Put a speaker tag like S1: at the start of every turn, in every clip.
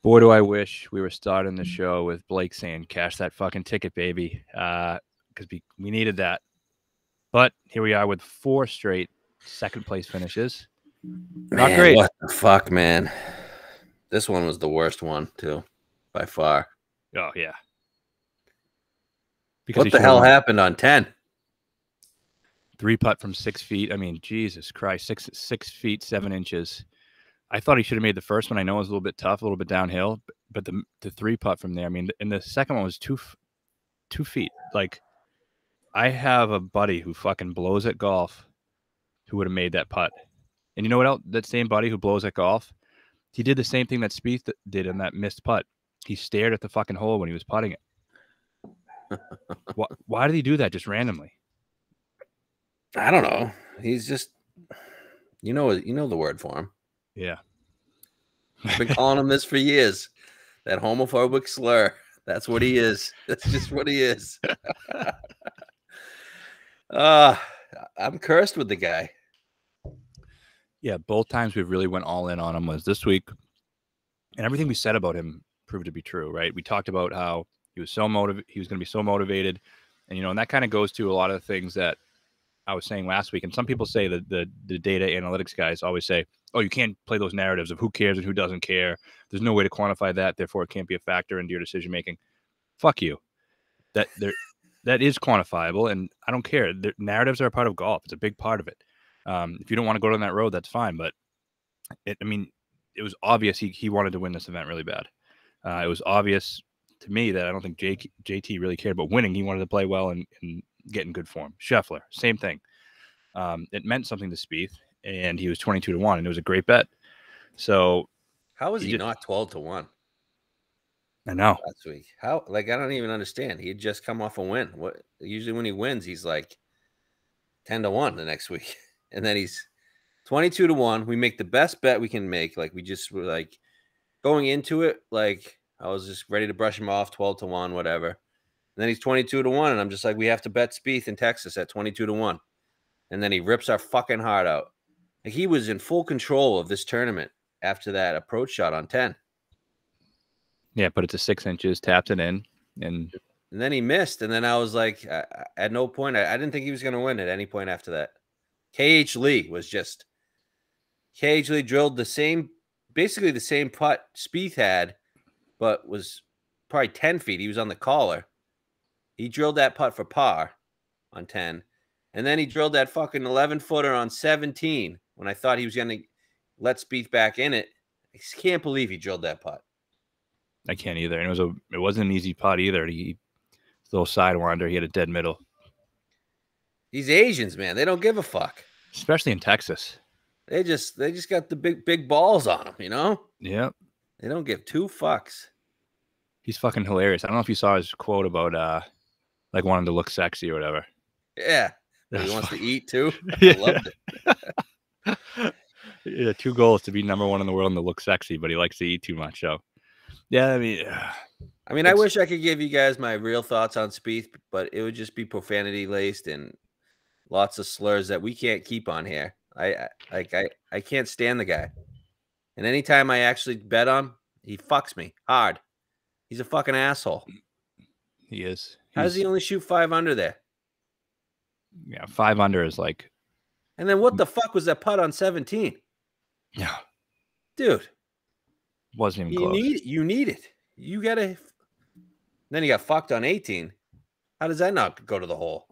S1: Boy, do I wish we were starting the show with Blake saying, cash that fucking ticket, baby, because we needed that. But here we are with 4 straight second-place finishes. Not great.
S2: What the fuck, man? This one was the worst one, too, by far.
S1: Oh, yeah. Because
S2: what the hell happened on 10?
S1: 3-putt from 6 feet. I mean, Jesus Christ, 6 feet, 7 inches. I thought he should have made the first one. I know it was a little bit tough, a little bit downhill, but the 3-putt from there, I mean, and the second one was 2 feet. Like, I have a buddy who fucking blows at golf who would have made that putt. And you know what else? That same buddy who blows at golf, he did the same thing that Spieth did in that missed putt. He stared at the fucking hole when he was putting it. Why did he do that just randomly?
S2: I don't know. He's just, you know the word for him.
S1: Yeah.
S2: I've been calling him this for years. That homophobic slur. That's what he is. That's just what he is. I'm cursed with the guy.
S1: Yeah, both times we really went all in on him was this week. And everything we said about him proved to be true, right? We talked about how he was so he was going to be so motivated. And, and that kind of goes to a lot of the things that I was saying last week. And some people say that the data analytics guys always say, oh, you can't play those narratives of who cares and who doesn't care. There's no way to quantify that. Therefore, it can't be a factor into your decision making. Fuck you. That is quantifiable, and I don't care. Narratives are a part of golf. It's a big part of it. If you don't want to go down that road, that's fine. But it was obvious he wanted to win this event really bad. It was obvious to me that I don't think JT really cared about winning. He wanted to play well and get in good form. Scheffler, same thing. It meant something to Spieth, and he was 22-1, and it was a great bet. So
S2: how was he not 12-1?
S1: I know.
S2: Last week. How? Like, I don't even understand. He had just come off a win. What? Usually when he wins, he's like 10-1 the next week. And then he's 22-1. We make the best bet we can make. Like, we just were like going into it. Like, I was just ready to brush him off, 12-1, whatever. And then he's 22-1. And I'm just like, we have to bet Spieth in Texas at 22-1. And then he rips our fucking heart out. Like, he was in full control of this tournament after that approach shot on 10.
S1: Yeah, put it to 6 inches, tapped it in, and
S2: then he missed. And then I was like, at no point, I didn't think he was going to win at any point after that. KH Lee drilled basically the same putt Spieth had, but was probably 10 feet. He was on the collar. He drilled that putt for par on 10. And then he drilled that fucking 11-footer on 17 when I thought he was going to let Spieth back in it. I can't believe he drilled that putt.
S1: I can't either. And it wasn't an easy putt either. He little sidewinder. He had a dead middle.
S2: These Asians, man, they don't give a fuck.
S1: Especially in Texas.
S2: They just got the big balls on them, you know?
S1: Yeah.
S2: They don't give 2 fucks.
S1: He's fucking hilarious. I don't know if you saw his quote about like wanting to look sexy or whatever.
S2: Yeah. He wants to eat too.
S1: Yeah.
S2: I loved
S1: it. Yeah, 2 goals to be #1 in the world and to look sexy, but he likes to eat too much. So yeah, I mean,
S2: I wish I could give you guys my real thoughts on Spieth, but it would just be profanity laced and lots of slurs that we can't keep on here. I can't stand the guy. And anytime I actually bet on him, he fucks me hard. He's a fucking asshole.
S1: He is.
S2: How does he only shoot 5 under there?
S1: Yeah, 5 under is like.
S2: And then what the fuck was that putt on 17?
S1: Yeah.
S2: Dude.
S1: Wasn't even close.
S2: You need it. You gotta. Then he got fucked on 18. How does that not go to the hole?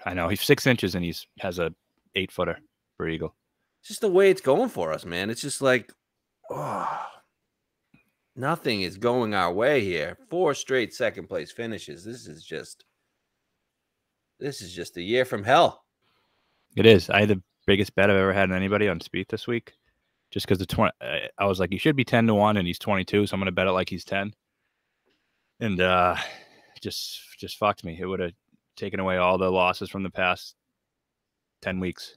S1: I know he's 6 inches and he has a 8-footer for eagle.
S2: It's just the way it's going for us, man. It's just like, nothing is going our way here. 4 straight second place finishes. This is just a year from hell.
S1: It is. I had the biggest bet I've ever had on anybody on Spieth this week. Just because I was like, he should be 10-1 and he's 22, so I'm going to bet it like he's 10. And just fucked me. It would have taken away all the losses from the past 10 weeks.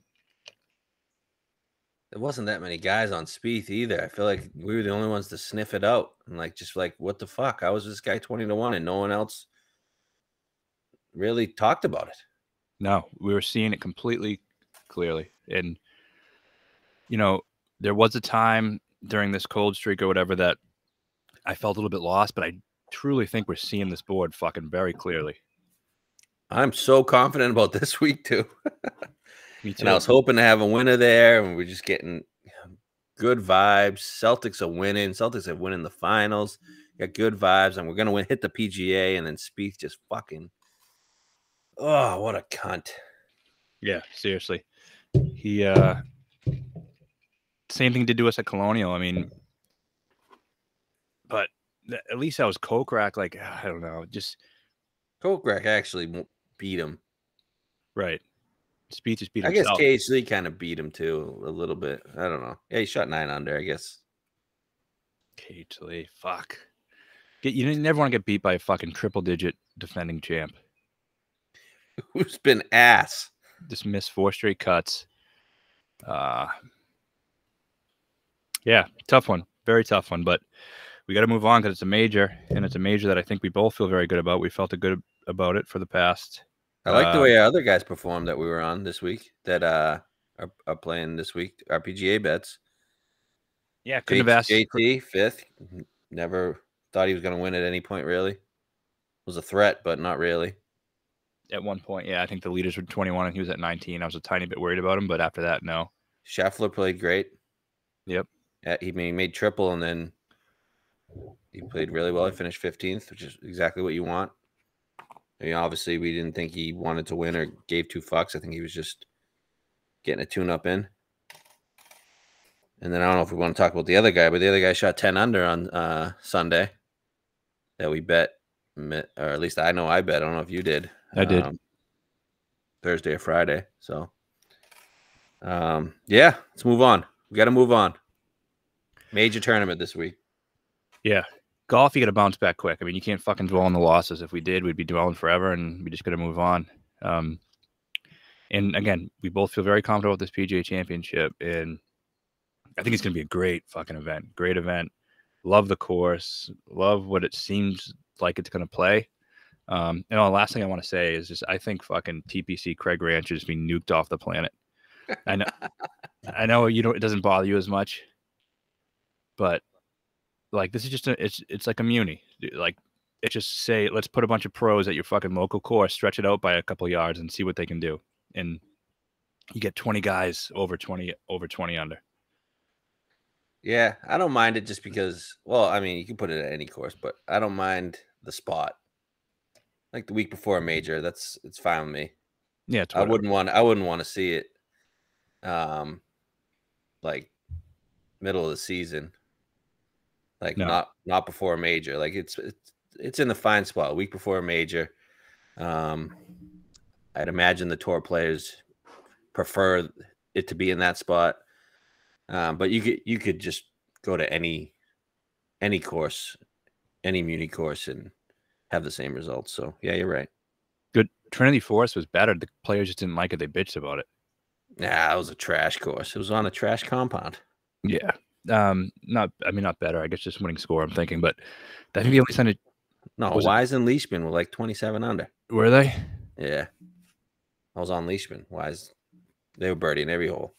S2: There wasn't that many guys on Spieth either. I feel like we were the only ones to sniff it out. And just like, what the fuck? How was this guy 20-1 and no one else really talked about it?
S1: No, we were seeing it completely clearly. And, there was a time during this cold streak or whatever that I felt a little bit lost, but I truly think we're seeing this board fucking very clearly.
S2: I'm so confident about this week too.
S1: Me too.
S2: And I was hoping to have a winner there, and we're just getting good vibes. Celtics are winning. Celtics are winning the finals. Got good vibes, and we're gonna hit the PGA, and then Spieth just fucking. Oh, what a cunt!
S1: Yeah, seriously. He same thing did to us at Colonial. I mean, but at least I was Kokrak. Like, I don't know, just
S2: Kokrak actually beat him.
S1: Right. Spieth just beat
S2: I guess
S1: himself.
S2: KHC kind of beat him too a little bit. I don't know. Yeah, he shot 9 under, I guess.
S1: KHC, fuck. You never want to get beat by a fucking triple-digit defending champ.
S2: Who's been ass?
S1: Just missed 4 straight cuts. Yeah, tough one. Very tough one. But we got to move on because it's a major, and it's a major that I think we both feel very good about. We felt good about it for the past.
S2: I like the way our other guys performed that we were on this week that are playing this week, our PGA bets.
S1: Yeah, couldn't have asked.
S2: JT, 5th. Never thought he was going to win at any point, really. Was a threat, but not really.
S1: At one point, yeah, I think the leaders were 21 and he was at 19. I was a tiny bit worried about him, but after that, no.
S2: Scheffler played great.
S1: Yep.
S2: He made triple, and then he played really well. He finished 15th, which is exactly what you want. I mean, obviously, we didn't think he wanted to win or gave 2 fucks. I think he was just getting a tune-up in. And then I don't know if we want to talk about the other guy, but the other guy shot 10 under on Sunday that we bet, or at least I know I bet. I don't know if you did.
S1: I did.
S2: Thursday or Friday. So, yeah, let's move on. We got to move on. Major tournament this week.
S1: Yeah. Golf, you got to bounce back quick. I mean, you can't fucking dwell on the losses. If we did, we'd be dwelling forever, and we just got to move on. And again, we both feel very confident with this PGA Championship, and I think it's going to be a great fucking event. Great event. Love the course. Love what it seems like it's going to play. And the last thing I want to say is just I think fucking TPC Craig Ranch should just be nuked off the planet. I know it doesn't bother you as much, but like this is just it's like a muni. Like it's just say let's put a bunch of pros at your fucking local course, stretch it out by a couple yards, and see what they can do. And you get 20 guys over 20 under.
S2: Yeah, I don't mind it just because. Well, I mean, you can put it at any course, but I don't mind the spot. Like the week before a major, it's fine with me.
S1: Yeah,
S2: I wouldn't want to see it, like middle of the season, like not before a major. Like it's in the fine spot, a week before a major. I'd imagine the tour players prefer it to be in that spot, but you could just go to any course, any muni course, and have the same results. So yeah, you're right.
S1: Good. Trinity Forest was better. The players just didn't like it. They bitched about it.
S2: Nah, it was a trash course. It was on a trash compound.
S1: Yeah. Not better. I guess just winning score. I'm thinking, but I think the only sign.
S2: No, Wise and Leishman were like 27 under.
S1: Were they?
S2: Yeah. I was on Leishman. Wise, they were birdieing every hole.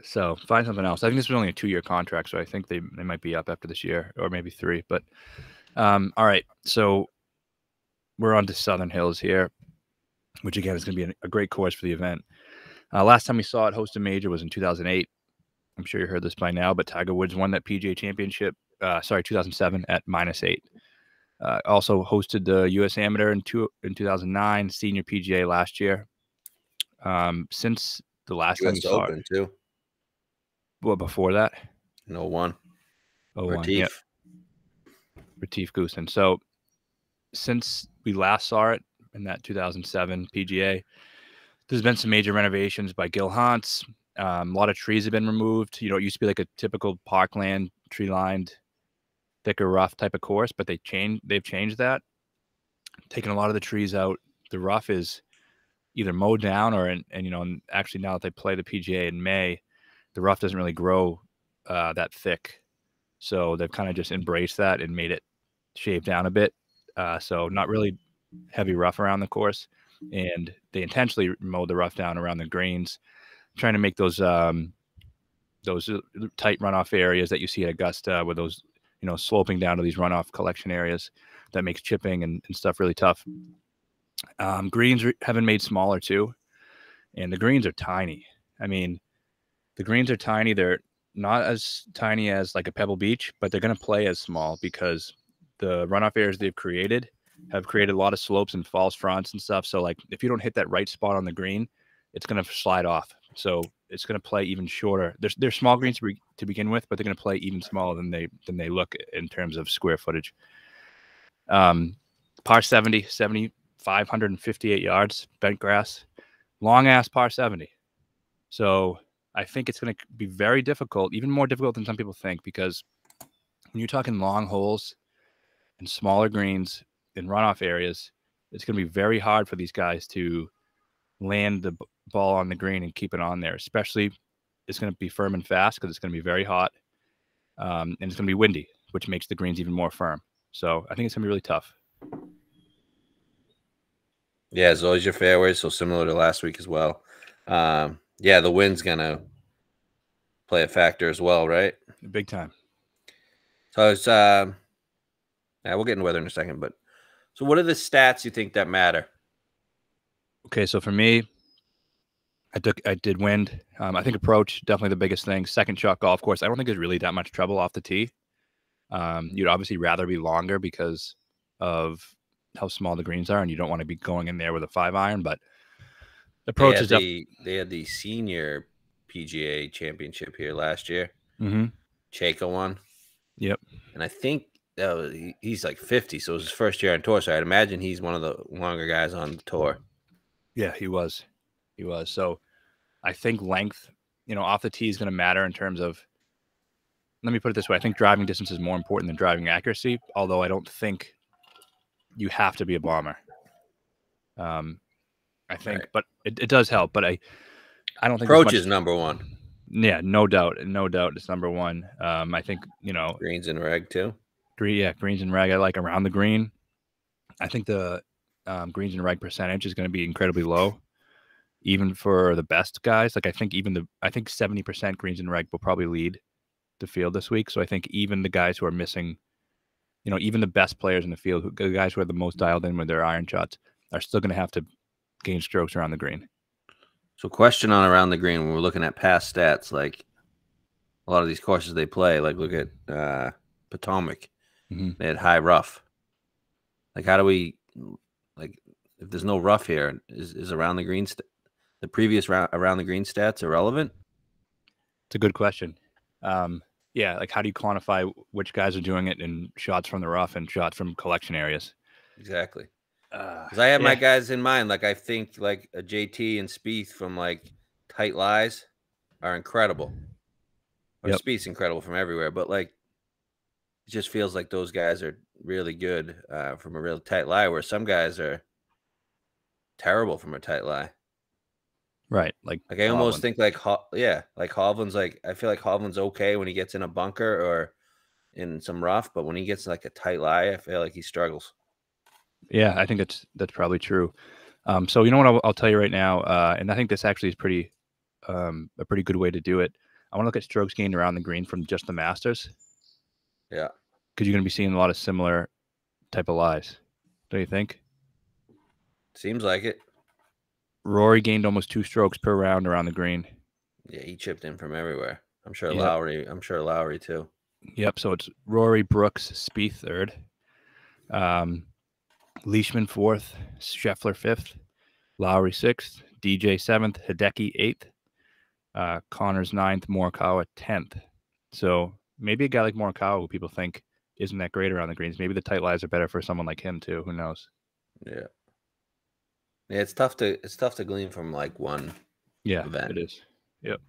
S1: So find something else. I think this was only a 2-year contract, so I think they might be up after this year, or maybe 3. But all right, so we're on to Southern Hills here, which again is going to be a great course for the event. Last time we saw it host a major was in 2008. I'm sure you heard this by now, but Tiger Woods won that PGA Championship. 2007 at -8. Also hosted the U.S. Amateur in 2009, Senior PGA last year. Since the last time we saw
S2: Open too.
S1: Well, before that?
S2: No one.
S1: Retief. Yep. Retief Goosen. So since we last saw it in that 2007 PGA, there's been some major renovations by Gil Hans. A lot of trees have been removed. It used to be like a typical parkland, tree-lined, thicker, rough type of course, but they've changed that, taken a lot of the trees out. The rough is either mowed down or, and actually now that they play the PGA in May, the rough doesn't really grow that thick. So they've kind of just embraced that and made it shaved down a bit. So not really heavy rough around the course. And they intentionally mowed the rough down around the greens, trying to make those tight runoff areas that you see at Augusta with those, sloping down to these runoff collection areas that makes chipping and stuff really tough. Greens have been made smaller too, and the greens are tiny. I mean, the greens are tiny. They're not as tiny as like a Pebble Beach, but they're going to play as small because the runoff areas they've created have created a lot of slopes and false fronts and stuff. So like if you don't hit that right spot on the green, it's going to slide off. So it's going to play even shorter. They're small greens to begin with, but they're going to play even smaller than they look in terms of square footage. Par 70, 7,558 yards, bent grass, long ass par 70. So I think it's going to be very difficult, even more difficult than some people think, because when you're talking long holes and smaller greens in runoff areas, it's going to be very hard for these guys to land the ball on the green and keep it on there. Especially, it's going to be firm and fast because it's going to be very hot, and it's going to be windy, which makes the greens even more firm. So I think it's going to be really tough.
S2: Yeah, as always, your fairways, so similar to last week as well. Yeah, the wind's going to play a factor as well, right?
S1: Big time.
S2: So it's yeah, we'll get into weather in a second, but so what are the stats you think that matter?
S1: Okay, so for me, I did wind. I think approach, definitely the biggest thing. Second shot golf course, I don't think there's really that much trouble off the tee. You'd obviously rather be longer because of how small the greens are, and you don't want to be going in there with a 5-iron. But the approach is
S2: they had the senior PGA Championship here last year.
S1: Mm-hmm.
S2: Chaco won.
S1: Yep.
S2: And I think he's like 50, so it was his first year on tour. So I'd imagine he's one of the longer guys on the tour.
S1: Yeah, he was. So I think length, off the tee is going to matter in terms of. Let me put it this way: I think driving distance is more important than driving accuracy. Although I don't think you have to be a bomber. I think, right. But it does help. But I don't think
S2: approach is number one.
S1: Yeah, no doubt, it's number one. I think
S2: greens and reg too.
S1: Greens and reg. I like around the green. I think the greens and reg percentage is going to be incredibly low, even for the best guys. Like I think 70% greens and reg will probably lead the field this week. So I think even the guys who are missing, even the best players in the field, the guys who are the most dialed in with their iron shots, are still going to have to gain strokes around the green.
S2: So question on around the green, when we're looking at past stats, like a lot of these courses they play, like look at Potomac, they had high rough. Like how do we, like if there's no rough here, is around the green, the previous around the green stats irrelevant?
S1: It's a good question. Yeah, like how do you quantify which guys are doing it in shots from the rough and shots from collection areas?
S2: Exactly. Because I have my guys in mind. Like I think like a JT and Spieth from like tight lies are incredible. Or Spieth's incredible from everywhere, but like it just feels like those guys are really good from a real tight lie, where some guys are terrible from a tight lie.
S1: Right. Like
S2: I almost think like Hovland's like, I feel like Hovland's okay when he gets in a bunker or in some rough, but when he gets like a tight lie, I feel like he struggles.
S1: Yeah, I think that's probably true. So you know what I'll tell you right now, and I think this actually is a pretty good way to do it. I want to look at strokes gained around the green from just the Masters.
S2: Yeah,
S1: because you're going to be seeing a lot of similar type of lies. Don't you think?
S2: Seems like it.
S1: Rory gained almost 2 strokes per round around the green.
S2: Yeah, he chipped in from everywhere. I'm sure Lowry. I'm sure Lowry too.
S1: Yep. So it's Rory, Brooks, Spieth third, Leishman fourth, Scheffler fifth, Lowry sixth, DJ seventh, Hideki eighth, Connors ninth, Morikawa 10th. So maybe a guy like Morikawa, who people think isn't that great around the greens, maybe the tight lies are better for someone like him too. Who knows?
S2: Yeah. Yeah, it's tough to glean from like one event.
S1: It is. Yep.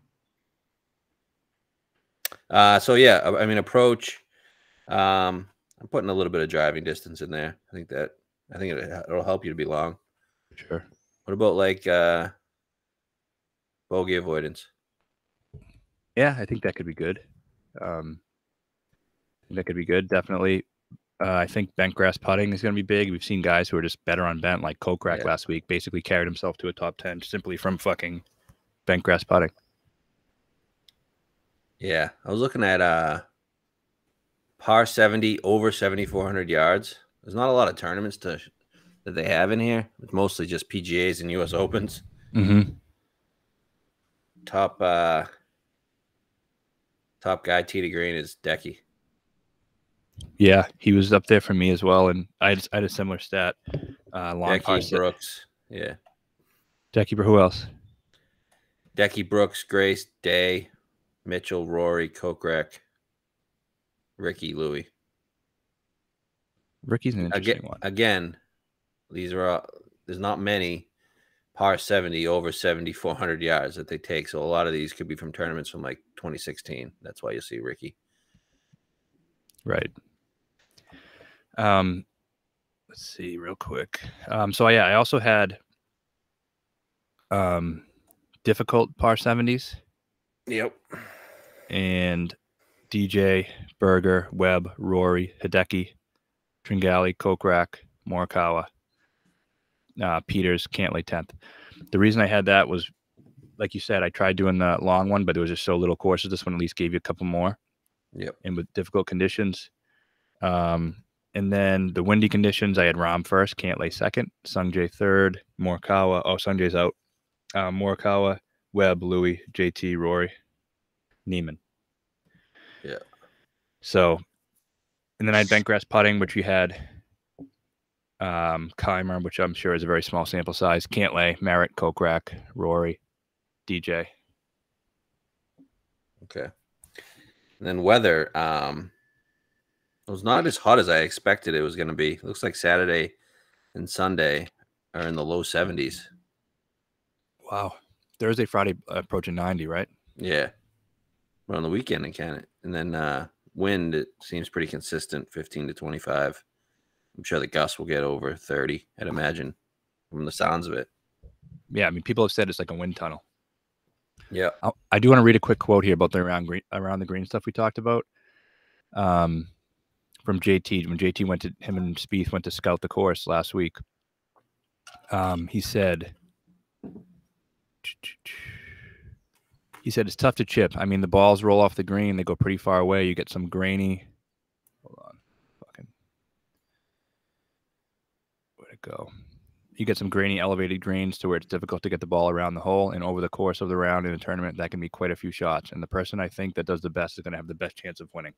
S2: So yeah, I mean approach. I'm putting a little bit of driving distance in there. I think it'll help you to be long.
S1: Sure.
S2: What about like bogey avoidance?
S1: Yeah, I think that could be good. Definitely. I think bent grass putting is going to be big. We've seen guys who are just better on bent, like Kokrak last week, basically carried himself to a top 10 simply from fucking bent grass putting.
S2: Yeah, I was looking at par 70 over 7,400 yards. There's not a lot of tournaments that they have in here. It's mostly just PGAs and US Opens.
S1: Mm-hmm.
S2: Top guy tee to green is Decky.
S1: Yeah, he was up there for me as well, and I had a similar stat. Long par
S2: Decky, Brooks. Yeah.
S1: Decky, who else?
S2: Decky, Brooks, Grace, Day, Mitchell, Rory, Kokrak, Ricky, Louie.
S1: Ricky's an interesting one.
S2: Again, these are all, there's not many par 70 over 7,400 yards that they take. So a lot of these could be from tournaments from like 2016. That's why you see Ricky.
S1: Right. Let's see real quick. So yeah, I also had difficult par 70s.
S2: Yep.
S1: And DJ, Berger, Webb, Rory, Hideki, Tringali, Kokrak, Morikawa, Peters, Cantlay 10th. The reason I had that was, like you said, I tried doing the long one, but there was just so little courses. This one at least gave you a couple more.
S2: Yep.
S1: And with difficult conditions. And then the windy conditions, I had Rahm first, Cantlay second, Sungjae third, Morikawa. Oh, Sungjae's out. Morikawa, Webb, Louis, JT, Rory, Neiman.
S2: Yeah.
S1: So, and then I had bentgrass putting, which we had Keimer, which I'm sure is a very small sample size, Cantlay, Merritt, Kokrak, Rory, DJ.
S2: Okay. And then weather, it was not as hot as I expected it was going to be. It looks like Saturday and Sunday are in the low 70s.
S1: Wow. Thursday, Friday approaching 90, right?
S2: Yeah. But on the weekend, it can. And then wind, it seems pretty consistent, 15 to 25. I'm sure the gusts will get over 30, I'd imagine, from the sounds of it.
S1: Yeah, I mean, people have said it's like a wind tunnel.
S2: Yeah.
S1: I do want to read a quick quote here about the around the green stuff we talked about. From JT, when JT went to, him and Spieth went to scout the course last week. He said, it's tough to chip. I mean, the balls roll off the green. They go pretty far away. You get some grainy. Hold on. Fucking. Where'd it go? You get some grainy elevated greens to where it's difficult to get the ball around the hole. And over the course of the round in a tournament, that can be quite a few shots. And the person I think that does the best is going to have the best chance of winning.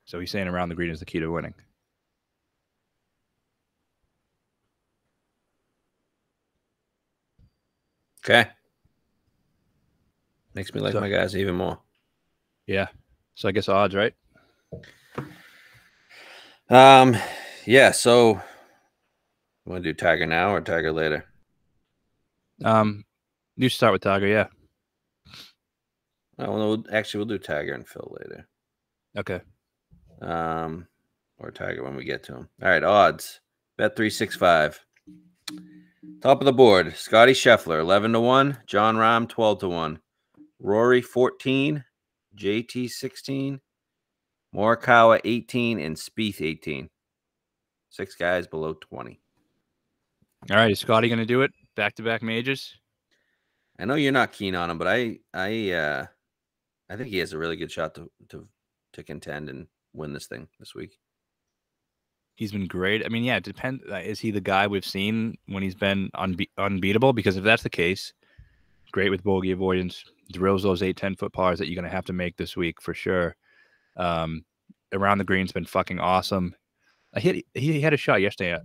S1: So he's saying around the green is the key to winning.
S2: Okay. Makes me like my guys even more.
S1: Yeah. So I guess odds, right?
S2: Yeah. So you want to do Tiger now or Tiger later?
S1: You start with Tiger, yeah.
S2: Oh, well, we'll do Tiger and Phil later.
S1: Okay.
S2: Or Tiger when we get to him. All right, odds. Bet365. Top of the board, Scotty Scheffler, 11 to 1, John Rahm, 12 to 1, Rory, 14, JT, 16, Morikawa, 18, and Spieth, 18. 6 guys below 20.
S1: All right, is Scotty going to do it? Back-to-back majors?
S2: I know you're not keen on him, but I think he has a really good shot to contend and win this thing this week.
S1: He's been great. I mean, yeah, it depends. Is he the guy we've seen when he's been unbeatable? Because if that's the case, great with bogey avoidance, drills those 8-10-foot pars that you're going to have to make this week for sure. Around the green's been fucking awesome. He had a shot yesterday.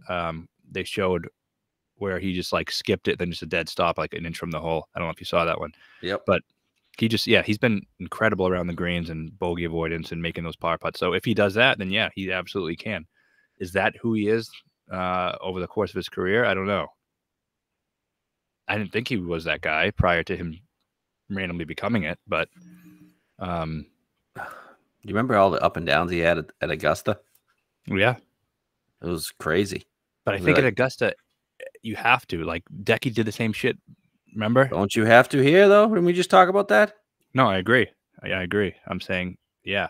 S1: They showed where he just like skipped it, then just a dead stop, like an inch from the hole. I don't know if you saw that one.
S2: Yep.
S1: But he's been incredible around the greens and bogey avoidance and making those par putts. So if he does that, then yeah, he absolutely can. Is that who he is over the course of his career? I don't know. I didn't think he was that guy prior to him randomly becoming it, but
S2: do you remember all the up and downs he had at Augusta?
S1: Yeah.
S2: It was crazy.
S1: But I think at Augusta, you have to. Like, Decky did the same shit, remember?
S2: Don't you have to here, though? Didn't we just talk about that?
S1: No, I agree. I agree. I'm saying, yeah.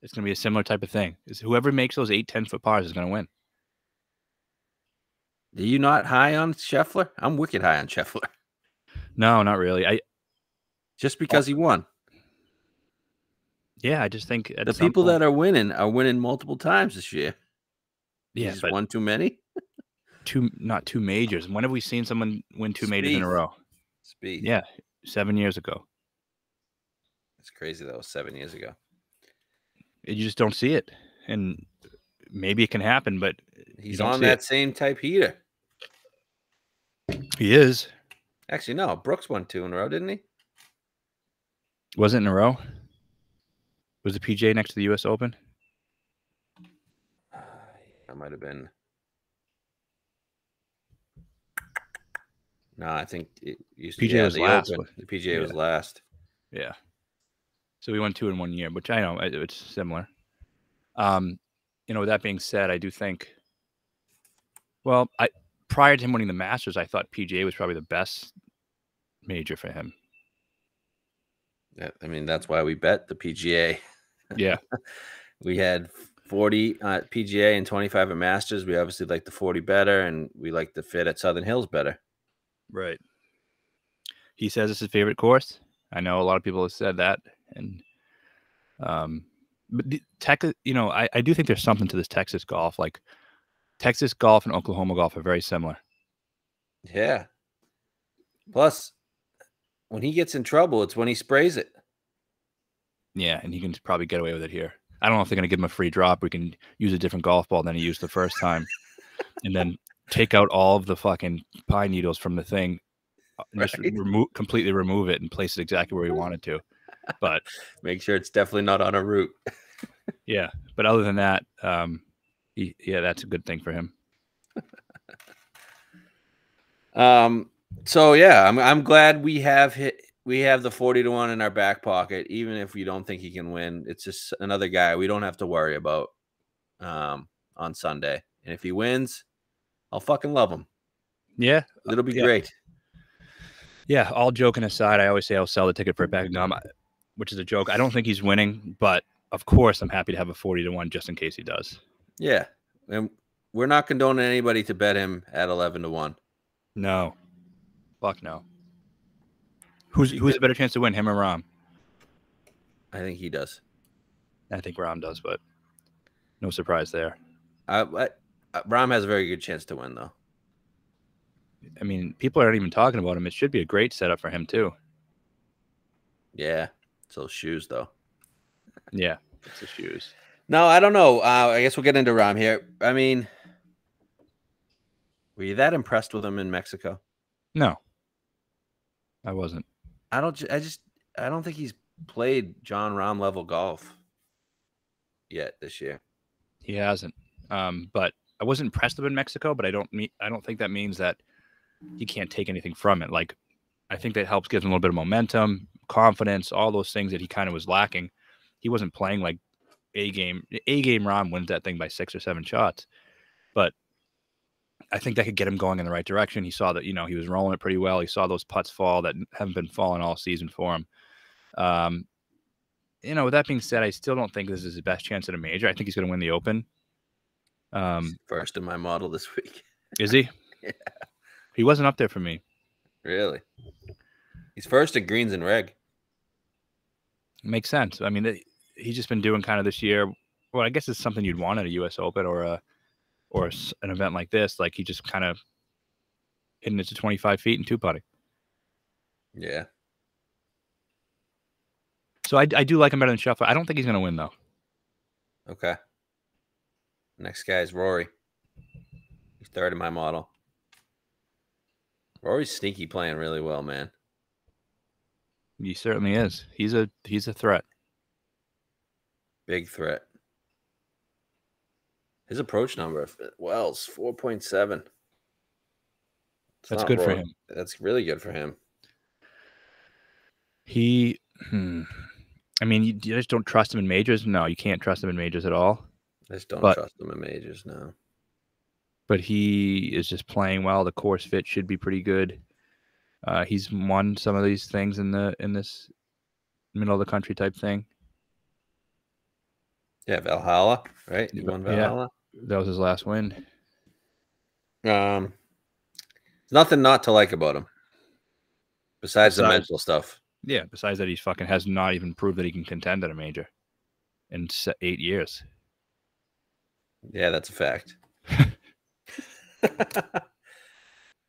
S1: It's going to be a similar type of thing. Whoever makes those 8-10-foot pars is going to win.
S2: Are you not high on Scheffler? I'm wicked high on Scheffler.
S1: No, not really.
S2: Just because he won.
S1: Yeah, I just think
S2: The people that are winning multiple times this year.
S1: Yeah,
S2: he just won too many.
S1: Not two majors. When have we seen someone win two majors in a row?
S2: Spieth.
S1: Yeah, 7 years ago.
S2: It's crazy that was 7 years ago.
S1: You just don't see it, and maybe it can happen, but
S2: he's on that same type heater.
S1: He is.
S2: Actually, no. Brooks won 2 in a row, didn't he?
S1: Was it in a row? Was the PGA next to the U.S. Open?
S2: That might have been. No, I think it used to.
S1: PGA was last.
S2: Open. The PGA was last.
S1: Yeah. So we won 2 in 1 year, which I know it's similar. With that being said, I do think. Well, prior to him winning the Masters, I thought PGA was probably the best major for him.
S2: Yeah, I mean, that's why we bet the PGA.
S1: Yeah.
S2: We had 40 at PGA and 25 at Masters. We obviously like the 40 better, and we like the fit at Southern Hills better.
S1: Right. He says it's his favorite course. I know a lot of people have said that, and but I do think there's something to this Texas golf. Like Texas golf and Oklahoma golf are very similar.
S2: Yeah. Plus, when he gets in trouble, it's when he sprays it.
S1: Yeah, and he can probably get away with it here. I don't know if they're going to give him a free drop. We can use a different golf ball than he used the first time, and then take out all of the fucking pine needles from the thing, and just completely remove it and place it exactly where we wanted to. But
S2: make sure it's definitely not on a route.
S1: Yeah, but other than that, that's a good thing for him.
S2: So yeah, I'm glad we have the 40 to 1 in our back pocket, even if we don't think he can win. It's just another guy we don't have to worry about on Sunday. And if he wins, I'll fucking love him.
S1: Yeah,
S2: it'll be great.
S1: Yeah, all joking aside, I always say I'll sell the ticket for a bag of gum, which is a joke. I don't think he's winning, but of course I'm happy to have a 40 to 1 just in case he does.
S2: Yeah, and we're not condoning anybody to bet him at 11 to 1.
S1: No, fuck no. Who's a better chance to win, him or Rahm?
S2: I think he does.
S1: I think Rahm does, but no surprise there.
S2: Rahm has a very good chance to win, though.
S1: I mean, people aren't even talking about him. It should be a great setup for him, too.
S2: Yeah. It's those shoes, though.
S1: Yeah, it's the shoes.
S2: No, I don't know. I guess we'll get into Rahm here. I mean, were you that impressed with him in Mexico?
S1: No, I wasn't.
S2: I don't think he's played John Rahm level golf yet this year.
S1: He hasn't. But I wasn't impressed with him in Mexico, but I don't think that means that he can't take anything from it. Like, I think that helps give him a little bit of momentum, confidence, all those things that he kind of was lacking. He wasn't playing like A game Rahm wins that thing by 6 or 7 shots. But I think that could get him going in the right direction. He saw that, he was rolling it pretty well. He saw those putts fall that haven't been falling all season for him. With that being said, I still don't think this is his best chance at a major. I think he's going to win the Open.
S2: First in my model this week.
S1: Is he?
S2: Yeah.
S1: He wasn't up there for me.
S2: Really? He's first at greens and reg.
S1: Makes sense. I mean, he's just been doing kind of this year. Well, I guess it's something you'd want at a U.S. Open or an event like this. Like, he just kind of hitting it to 25 feet and 2-putting.
S2: Yeah.
S1: So I do like him better than Scheffler. I don't think he's going to win, though.
S2: Okay. Next guy is Rory. He's third in my model. Rory's sneaky playing really well, man.
S1: He certainly is. He's a threat.
S2: Big threat. His approach number, Wells, 4.7.
S1: That's good for him.
S2: That's really good for him.
S1: I mean, you just don't trust him in majors? No, you can't trust him in majors at all.
S2: I just don't trust him in majors, no.
S1: But he is just playing well. The course fit should be pretty good. He's won some of these things in this middle of the country type thing.
S2: Yeah, Valhalla, right? He won Valhalla.
S1: Yeah, that was his last win.
S2: There's nothing not to like about him. Besides the mental stuff.
S1: Yeah, besides that, he fucking has not even proved that he can contend at a major. in 8 years.
S2: Yeah, that's a fact.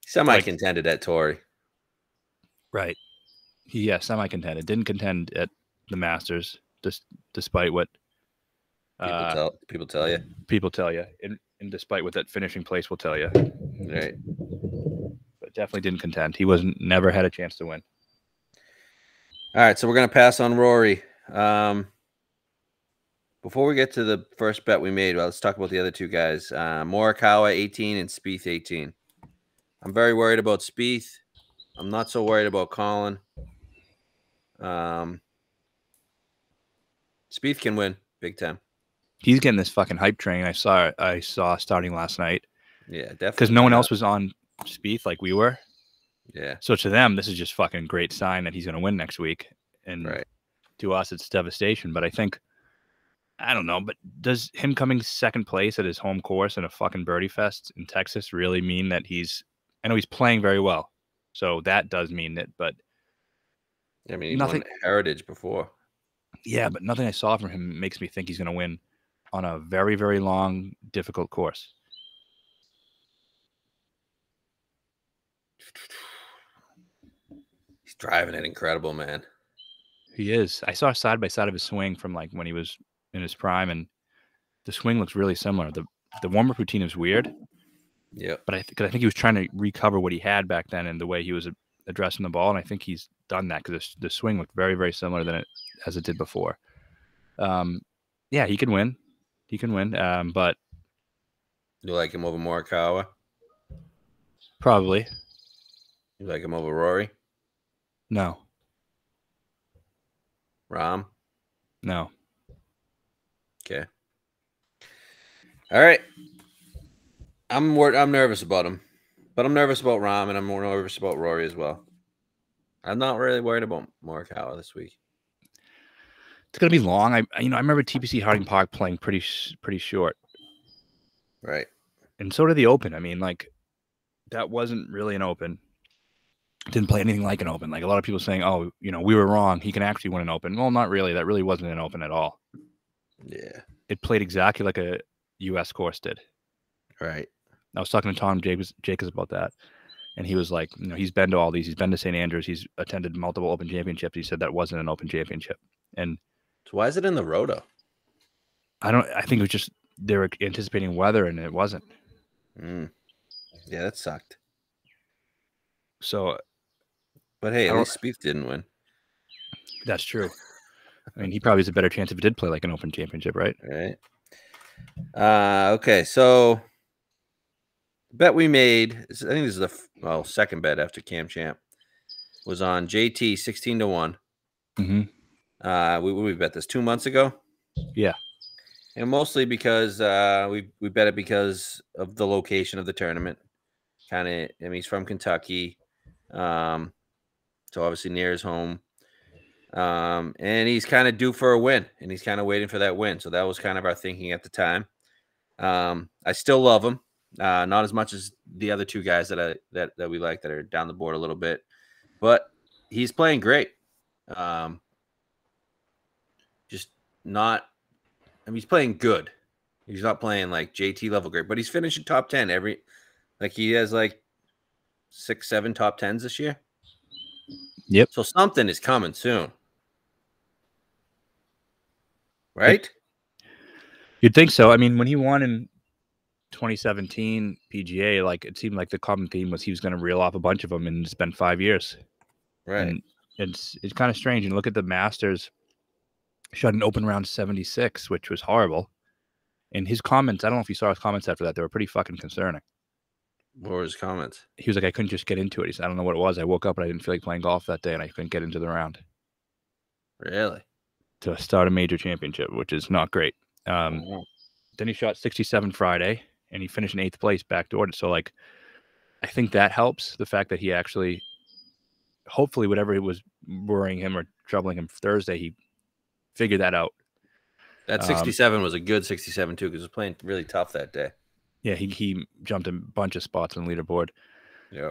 S2: Semi-contended at Torrey.
S1: Right. Semi-contended. Didn't contend at the Masters, despite what
S2: people tell you.
S1: People tell you, and despite what that finishing place will tell you.
S2: Right.
S1: But definitely didn't contend. He never had a chance to win.
S2: All right, so we're going to pass on Rory. Before we get to the first bet we made, let's talk about the other two guys. Morikawa 18 and Spieth 18. I'm very worried about Spieth. I'm not so worried about Colin. Spieth can win big time.
S1: He's getting this fucking hype train. I saw starting last night.
S2: Yeah, definitely.
S1: Because no one else was on Spieth like we were.
S2: Yeah.
S1: So to them, this is just fucking great sign that he's going to win next week. And to us, it's devastation. But I don't know. But does him coming second place at his home course in a fucking birdie fest in Texas really mean that I know he's playing very well. So that does mean it. But
S2: I mean, he won Heritage before.
S1: Yeah, but nothing I saw from him makes me think he's going to win on a very, very long, difficult course.
S2: He's driving it incredible, man.
S1: He is. I saw side by side of his swing from like when he was in his prime, and the swing looks really similar. The warm-up routine is weird.
S2: Yeah.
S1: But I think he was trying to recover what he had back then and the way he was addressing the ball, and I think he's done that because the swing looked very, very similar as it did before. Yeah, he can win. He can win. But
S2: you like him over Morikawa?
S1: Probably.
S2: You like him over Rory?
S1: No.
S2: Rahm?
S1: No.
S2: Okay. All right. I'm nervous about him, but I'm nervous about Rahm, and I'm more nervous about Rory as well. I'm not really worried about Morikawa this week.
S1: It's gonna be long. I remember TPC Harding Park playing pretty short.
S2: Right.
S1: And so did the Open. I mean, like, that wasn't really an Open. Didn't play anything like an Open. Like a lot of people saying, "Oh, we were wrong. He can actually win an Open." Well, not really. That really wasn't an Open at all.
S2: Yeah.
S1: It played exactly like a U.S. course did.
S2: Right.
S1: I was talking to Tom Jacobs about that, and he was like, he's been to all these. He's been to St. Andrews. He's attended multiple Open championships. He said that wasn't an Open championship. And
S2: so why is it in the Roto?
S1: I think it was just they were anticipating weather, and it wasn't.
S2: Yeah, that sucked.
S1: So,
S2: but hey, at least Spieth didn't win.
S1: That's true. I mean, he probably has a better chance if he did play like an Open championship, right?
S2: Right. Okay, so bet we made, I think this is the second bet after Cam Champ, was on JT 16-1.
S1: Mm-hmm.
S2: We bet this 2 months ago.
S1: Yeah.
S2: And mostly because we bet it because of the location of the tournament. He's from Kentucky. So obviously near his home. And he's kind of due for a win, and he's kind of waiting for that win. So that was kind of our thinking at the time. I still love him. Not as much as the other two guys that we like that are down the board a little bit, but he's playing great. Just not. I mean, he's playing good. He's not playing like JT level great, but he's finishing top 10 he has like 6, 7 top 10s this year.
S1: Yep.
S2: So something is coming soon, right?
S1: You'd think so. I mean, when he won in 2017 PGA, like it seemed like the common theme was he was going to reel off a bunch of them, and it's been 5 years.
S2: Right.
S1: And it's kind of strange. And look at the Masters. Shot an Open round 76, which was horrible. And his comments, I don't know if you saw his comments after that, they were pretty fucking concerning.
S2: What were his comments?
S1: He was like, I couldn't just get into it. He said, I don't know what it was. I woke up and I didn't feel like playing golf that day, and I couldn't get into the round.
S2: Really?
S1: To start a major championship, which is not great. Then he shot 67 Friday, and he finished in 8th place, backdoored. So, like, I think that helps. The fact that he actually, hopefully, whatever it was worrying him or troubling him Thursday, he figured that out.
S2: That 67 was a good 67 too, because it was playing really tough that day.
S1: Yeah, he jumped a bunch of spots on the leaderboard.
S2: Yeah.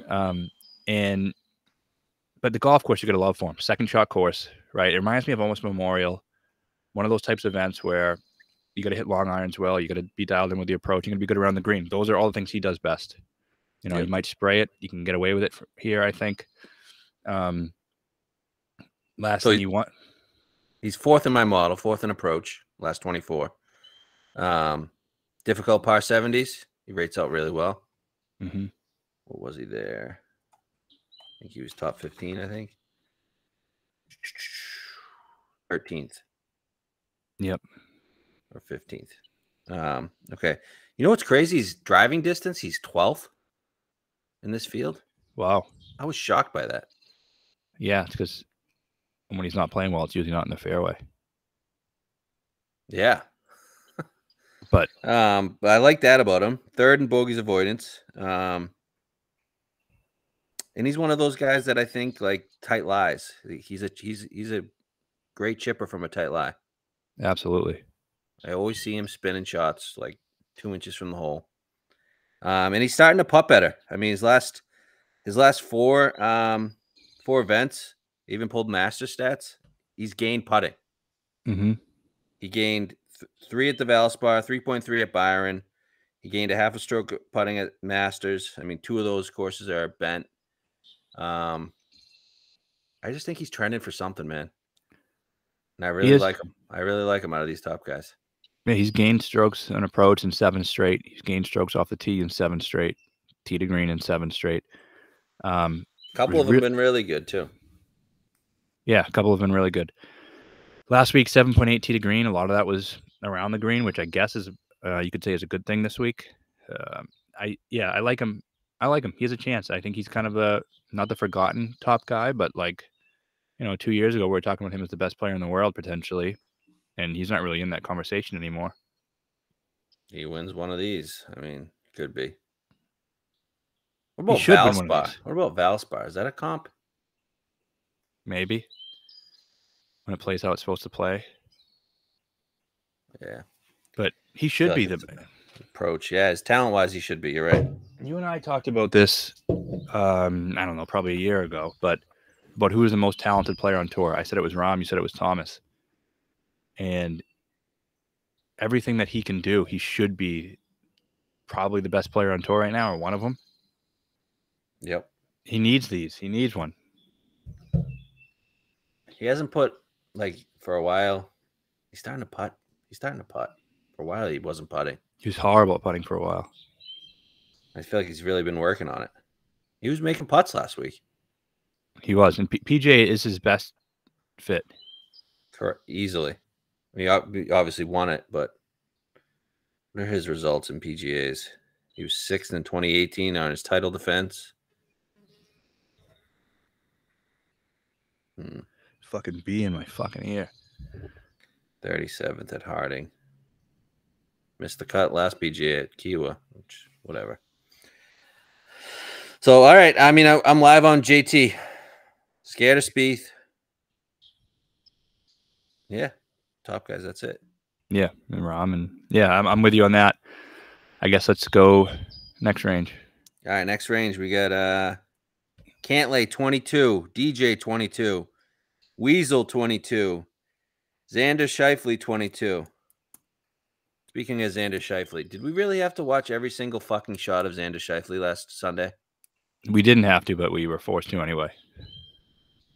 S1: But the golf course, you got to love for him. Second shot course, right? It reminds me of almost Memorial, one of those types of events where you got to hit long irons well. You got to be dialed in with the approach. You're going to be good around the green. Those are all the things he does best. You know,
S2: Yep.
S1: you might spray it. You can get away with it here, I think. Last thing you want.
S2: He's 4th in my model, 4th in approach, last 24. Difficult par 70s. He rates out really well.
S1: Mm-hmm.
S2: What was he there? I think he was top 15, I think. 13th.
S1: Yep.
S2: Or 15th. Okay. You know what's crazy? He's driving distance. He's 12th in this field.
S1: Wow.
S2: I was shocked by that.
S1: Yeah, it's because when he's not playing well, it's usually not in the fairway.
S2: Yeah.
S1: But
S2: I like that about him. 3rd in bogeys avoidance. And he's one of those guys that I think like tight lies. He's a great chipper from a tight lie.
S1: Absolutely.
S2: I always see him spinning shots like 2 inches from the hole. And he's starting to putt better. I mean, his last 4 events, even pulled master stats. He's gained putting.
S1: Mm-hmm.
S2: He gained 3 at the Valspar, 3.3 at Byron. He gained a half a stroke putting at Masters. I mean, 2 of those courses are bent. I just think he's trending for something, man. And I really like him. I really like him out of these top guys.
S1: Yeah, he's gained strokes on approach in 7 straight. He's gained strokes off the tee in 7 straight. Tee to green in 7 straight.
S2: A couple of them have been really good too.
S1: Yeah, a couple have been really good. Last week, 7.8 tee to green. A lot of that was around the green, which I guess is you could say is a good thing this week. I like him. I like him. He has a chance. I think he's kind of not the forgotten top guy, but like, 2 years ago we were talking about him as the best player in the world potentially, and he's not really in that conversation anymore.
S2: He wins one of these. I mean, could be. What about Valspar? What about Valspar? Is that a comp?
S1: Maybe. When it plays how it's supposed to play.
S2: Yeah.
S1: But he should be the
S2: approach. Yeah, his talent-wise, he should be. You're right.
S1: You and I talked about this, I don't know, probably a year ago, but about who is the most talented player on tour. I said it was Rahm. You said it was Thomas. And everything that he can do, he should be probably the best player on tour right now, or one of them.
S2: Yep.
S1: He needs these. He needs one.
S2: He hasn't put, like, for a while. He's starting to putt. For a while, he wasn't putting.
S1: He was horrible at putting for a while.
S2: I feel like he's really been working on it. He was making putts last week.
S1: He was. And PGA is his best fit.
S2: Correct. Easily. He obviously won it, but what are his results in PGAs? He was 6th in 2018 on his title defense.
S1: Fucking bee in my fucking ear.
S2: 37th at Harding. Missed the cut last PGA at Kiwa, which whatever. So, all right. I mean, I'm live on JT. Scared of Spieth. Yeah. Top guys. That's it.
S1: Yeah. And Rahm. And yeah, I'm with you on that. I guess let's go next range.
S2: All right. Next range. We got Cantlay 22. DJ 22. Weasel 22. Xander Schauffele 22. Speaking of Xander Schauffele, did we really have to watch every single fucking shot of Xander Schauffele last Sunday?
S1: We didn't have to, but we were forced to anyway.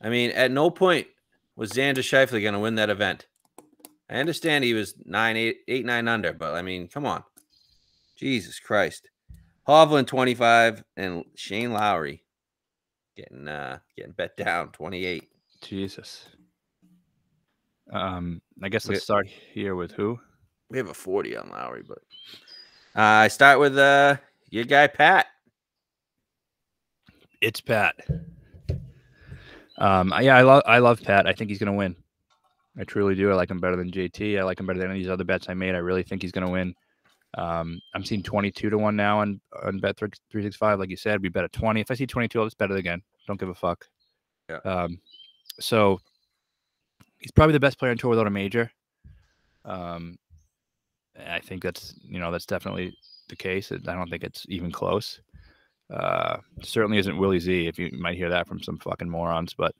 S2: I mean, at no point was Xander Schauffele going to win that event. I understand he was 8, 9 under, but I mean, come on. Jesus Christ. Hovland 25 and Shane Lowry getting bet down 28.
S1: Jesus. I guess let's start here with who?
S2: We have a 40 on Lowry, but I start with your guy Pat.
S1: It's Pat. Yeah, I love Pat. I think he's gonna win. I truly do. I like him better than JT. I like him better than any of these other bets I made. I really think he's gonna win. I'm seeing 22 to 1 now on Bet365. Like you said, we bet at 20. If I see 22, I'll just bet it again. Don't give a fuck.
S2: Yeah.
S1: So he's probably the best player on tour without a major. I think that's definitely the case. I don't think it's even close. Certainly isn't Willie Z. If you might hear that from some fucking morons, but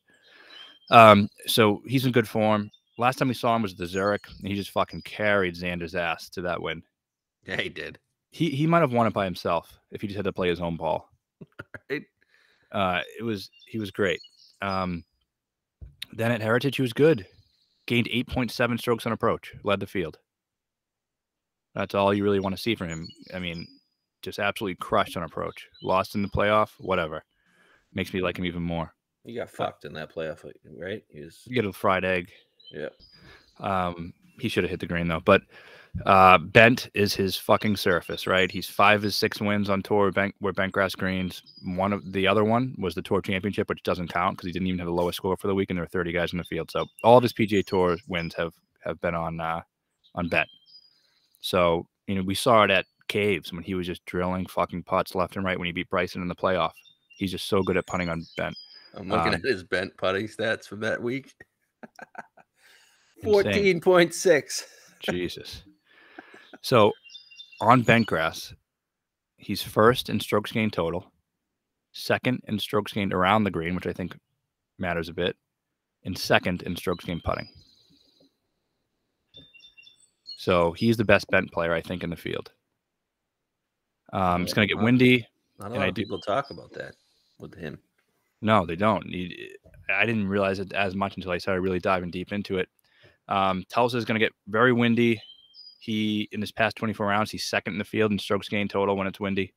S1: so he's in good form. last time we saw him was the Zurich, and he just fucking carried Xander's ass to that win.
S2: Yeah, he did.
S1: He might have won it by himself if he just had to play his home ball.
S2: Right.
S1: He was great. Then at Heritage, he was good. Gained 8.7 strokes on approach. Led the field. That's all you really want to see from him. I mean, just absolutely crushed on approach. Lost in the playoff, whatever. Makes me like him even more.
S2: He got fucked in that playoff, right?
S1: You get a fried egg.
S2: Yeah.
S1: He should have hit the green though. But Bent is his fucking surface, right? He's 5 of his 6 wins on tour were bentgrass greens. The other one was the Tour Championship, which doesn't count because he didn't even have the lowest score for the week, and there were 30 guys in the field. So all of his PGA Tour wins have been on Bent. So we saw it at Caves when he was just drilling fucking putts left and right when he beat Bryson in the playoff. He's just so good at putting on Bent.
S2: I'm looking at his Bent putting stats from that week.
S1: 14.6.
S2: 14.6.
S1: Jesus. So on bentgrass, he's first in strokes gained total, second in strokes gained around the green, which I think matters a bit, and second in strokes gained putting. So he's the best bent player, I think, in the field. It's going to get windy.
S2: Not a lot of people talk about that with him.
S1: No, they don't. I didn't realize it as much until I started really diving deep into it. Tulsa is going to get very windy. In his past 24 rounds, he's second in the field in strokes gained total when it's windy.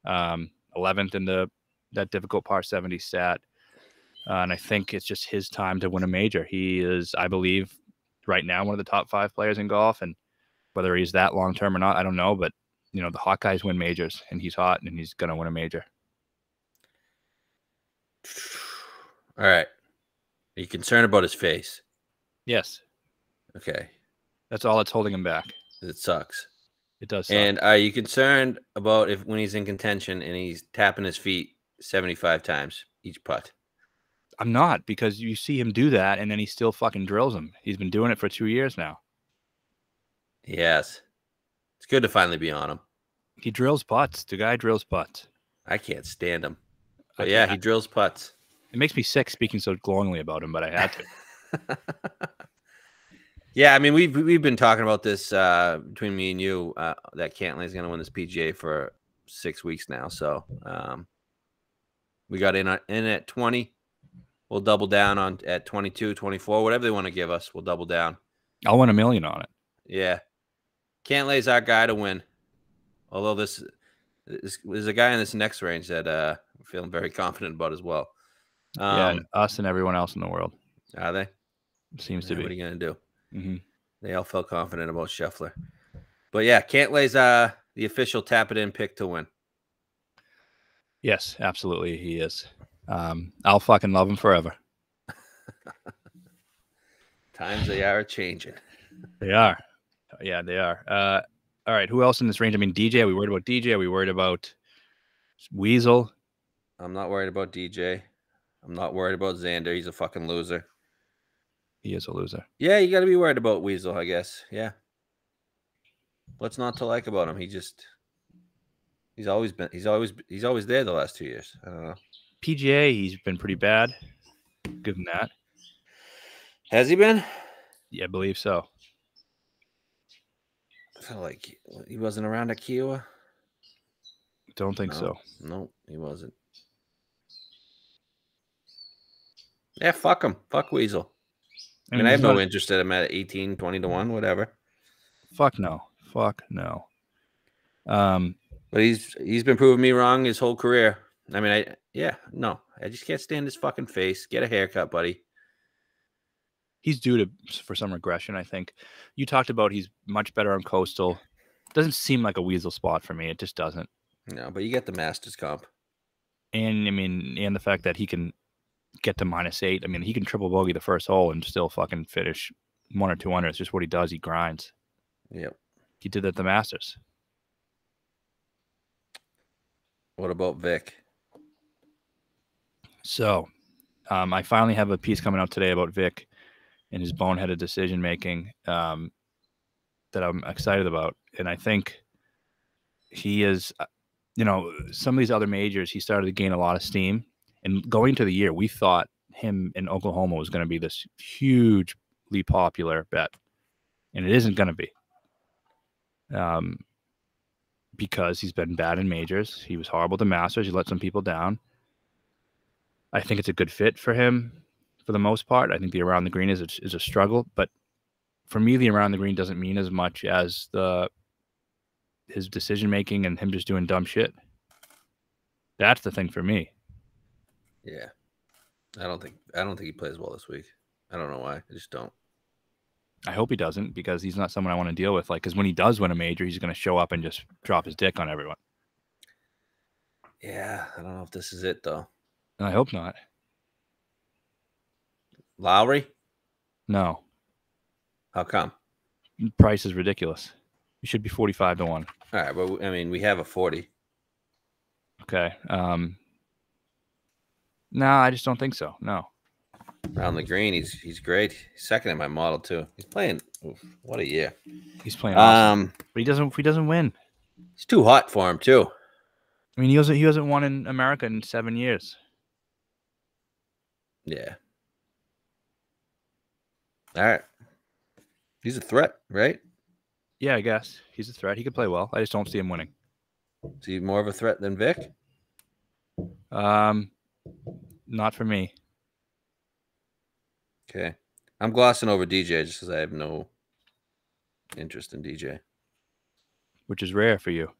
S1: 11th in that difficult par 70 stat. And I think it's just his time to win a major. He is, I believe, right now one of the top 5 players in golf. And whether he's that long term or not, I don't know. But, the hot guys win majors, and he's hot, and he's going to win a major.
S2: All right. Are you concerned about his face?
S1: Yes.
S2: Okay.
S1: That's all that's holding him back.
S2: It sucks.
S1: It does suck.
S2: And are you concerned about when he's in contention and he's tapping his feet 75 times each putt?
S1: I'm not, because you see him do that, and then he still fucking drills them. He's been doing it for 2 years now.
S2: Yes. It's good to finally be on him.
S1: He drills putts. The guy drills putts.
S2: I can't stand him. But yeah, he drills putts.
S1: It makes me sick speaking so glowingly about him, but I had to.
S2: Yeah, I mean, we've been talking about this between me and you that Cantlay is going to win this PGA for 6 weeks now. So we got in at 20. We'll double down at 22, 24, whatever they want to give us. We'll double down.
S1: I'll win $1 million on it.
S2: Yeah, Cantlay's our guy to win. Although there's a guy in this next range that I'm feeling very confident about as well.
S1: Yeah, us and everyone else in the world.
S2: Are they?
S1: Seems to be.
S2: What are you going to do?
S1: Mm-hmm.
S2: They all felt confident about Scheffler. But yeah, Cantlay's the official tap it in pick to win.
S1: Yes, absolutely, he is. I'll fucking love him forever.
S2: Times they are changing.
S1: They are. Yeah, they are. All right, who else in this range? I mean, DJ. Are we worried about DJ? Are we worried about Weasel?
S2: I'm not worried about DJ. I'm not worried about Xander. He's a fucking loser.
S1: He is a loser.
S2: Yeah, you got to be worried about Weasel, I guess. Yeah. What's not to like about him? He's always there the last 2 years. I don't know.
S1: PGA, he's been pretty bad. Give him that.
S2: Has he been?
S1: Yeah, I believe so.
S2: I felt like he wasn't around at Kiowa.
S1: Don't think so.
S2: No, he wasn't. Yeah, fuck him. Fuck Weasel. I mean, I have no interest in him at 18, 20 to 1, whatever.
S1: Fuck no. Fuck no.
S2: But he's been proving me wrong his whole career. I mean, I just can't stand his fucking face. Get a haircut, buddy.
S1: He's due for some regression, I think. You talked about he's much better on coastal. Doesn't seem like a Weasel spot for me. It just doesn't.
S2: No, but you get the Masters comp.
S1: And I mean, and the fact that he can get to -8. I mean, he can triple bogey the first hole and still fucking finish 1 or 2 under. It's just what he does. He grinds.
S2: Yep.
S1: He did that at the Masters.
S2: What about Vic?
S1: So, I finally have a piece coming out today about Vic and his boneheaded decision making that I'm excited about. And I think he is, some of these other majors, he started to gain a lot of steam. And going to the year, we thought him in Oklahoma was going to be this huge popular bet, and it isn't going to be. Because he's been bad in majors. He was horrible at the Masters. He let some people down. I think it's a good fit for him for the most part. I think the around the green is a struggle, but for me, the around the green doesn't mean as much as his decision making and him just doing dumb shit. That's the thing for me.
S2: Yeah, I don't think he plays well this week. I don't know why. I just don't.
S1: I hope he doesn't, because he's not someone I want to deal with. Like, because when he does win a major, he's going to show up and just drop his dick on everyone.
S2: Yeah, I don't know if this is it though.
S1: I hope not.
S2: Lowry?
S1: No.
S2: How come?
S1: Price is ridiculous. He should be 45 to 1.
S2: All right, but I mean, we have a 40.
S1: Okay. No, I just don't think so. No.
S2: Around the green, he's great. He's second in my model too. He's playing. Oof, what a year.
S1: He's playing awesome. But he doesn't win.
S2: It's too hot for him too.
S1: I mean, he hasn't won in America in 7 years.
S2: Yeah. All right. He's a threat, right?
S1: Yeah, I guess he's a threat. He could play well. I just don't see him winning.
S2: Is he more of a threat than Vic?
S1: Not for me.
S2: Okay. I'm glossing over DJ just because I have no interest in DJ.
S1: Which is rare for you.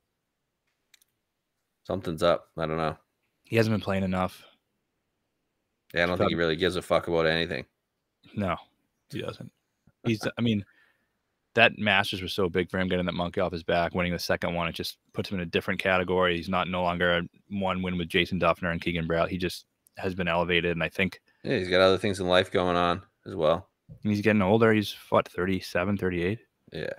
S2: Something's up. I don't know.
S1: He hasn't been playing enough.
S2: Yeah, I don't think he really gives a fuck about anything.
S1: No, he doesn't. I mean, that Masters was so big for him, getting that monkey off his back, winning the second one. It just puts him in a different category. He's no longer a one win with Jason Duffner and Keegan Bradley. He just has been elevated, and I think
S2: he's got other things in life going on as well.
S1: He's getting older. He's what, 37, 38?
S2: Yeah.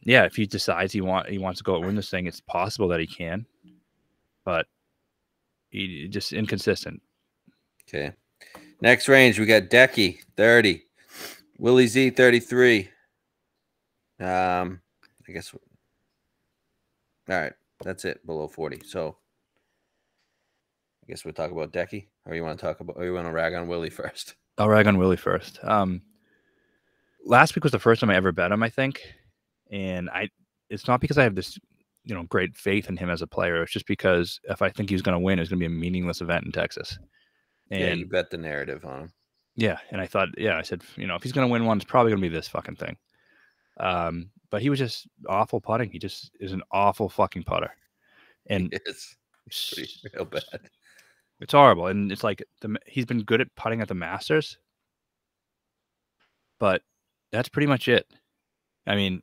S1: Yeah, if he decides he wants to go and win this thing, it's possible that he can, but he just inconsistent.
S2: Okay. Next range, we got Decky, 30. Willie Z, 33. I guess. All right. That's it, below 40. So I guess we'll talk about Decky, or you want to rag on Willie first?
S1: I'll rag on Willie first. Last week was the first time I ever bet him, I think. And it's not because I have this, great faith in him as a player. It's just because if I think he's going to win, it's going to be a meaningless event in Texas. And
S2: yeah, you bet the narrative on him.
S1: Yeah, and I thought, I said, if he's going to win one, it's probably going to be this fucking thing. But he was just awful putting. He just is an awful fucking putter. And
S2: it's real bad.
S1: It's horrible. And it's like he's been good at putting at the Masters, but that's pretty much it. I mean,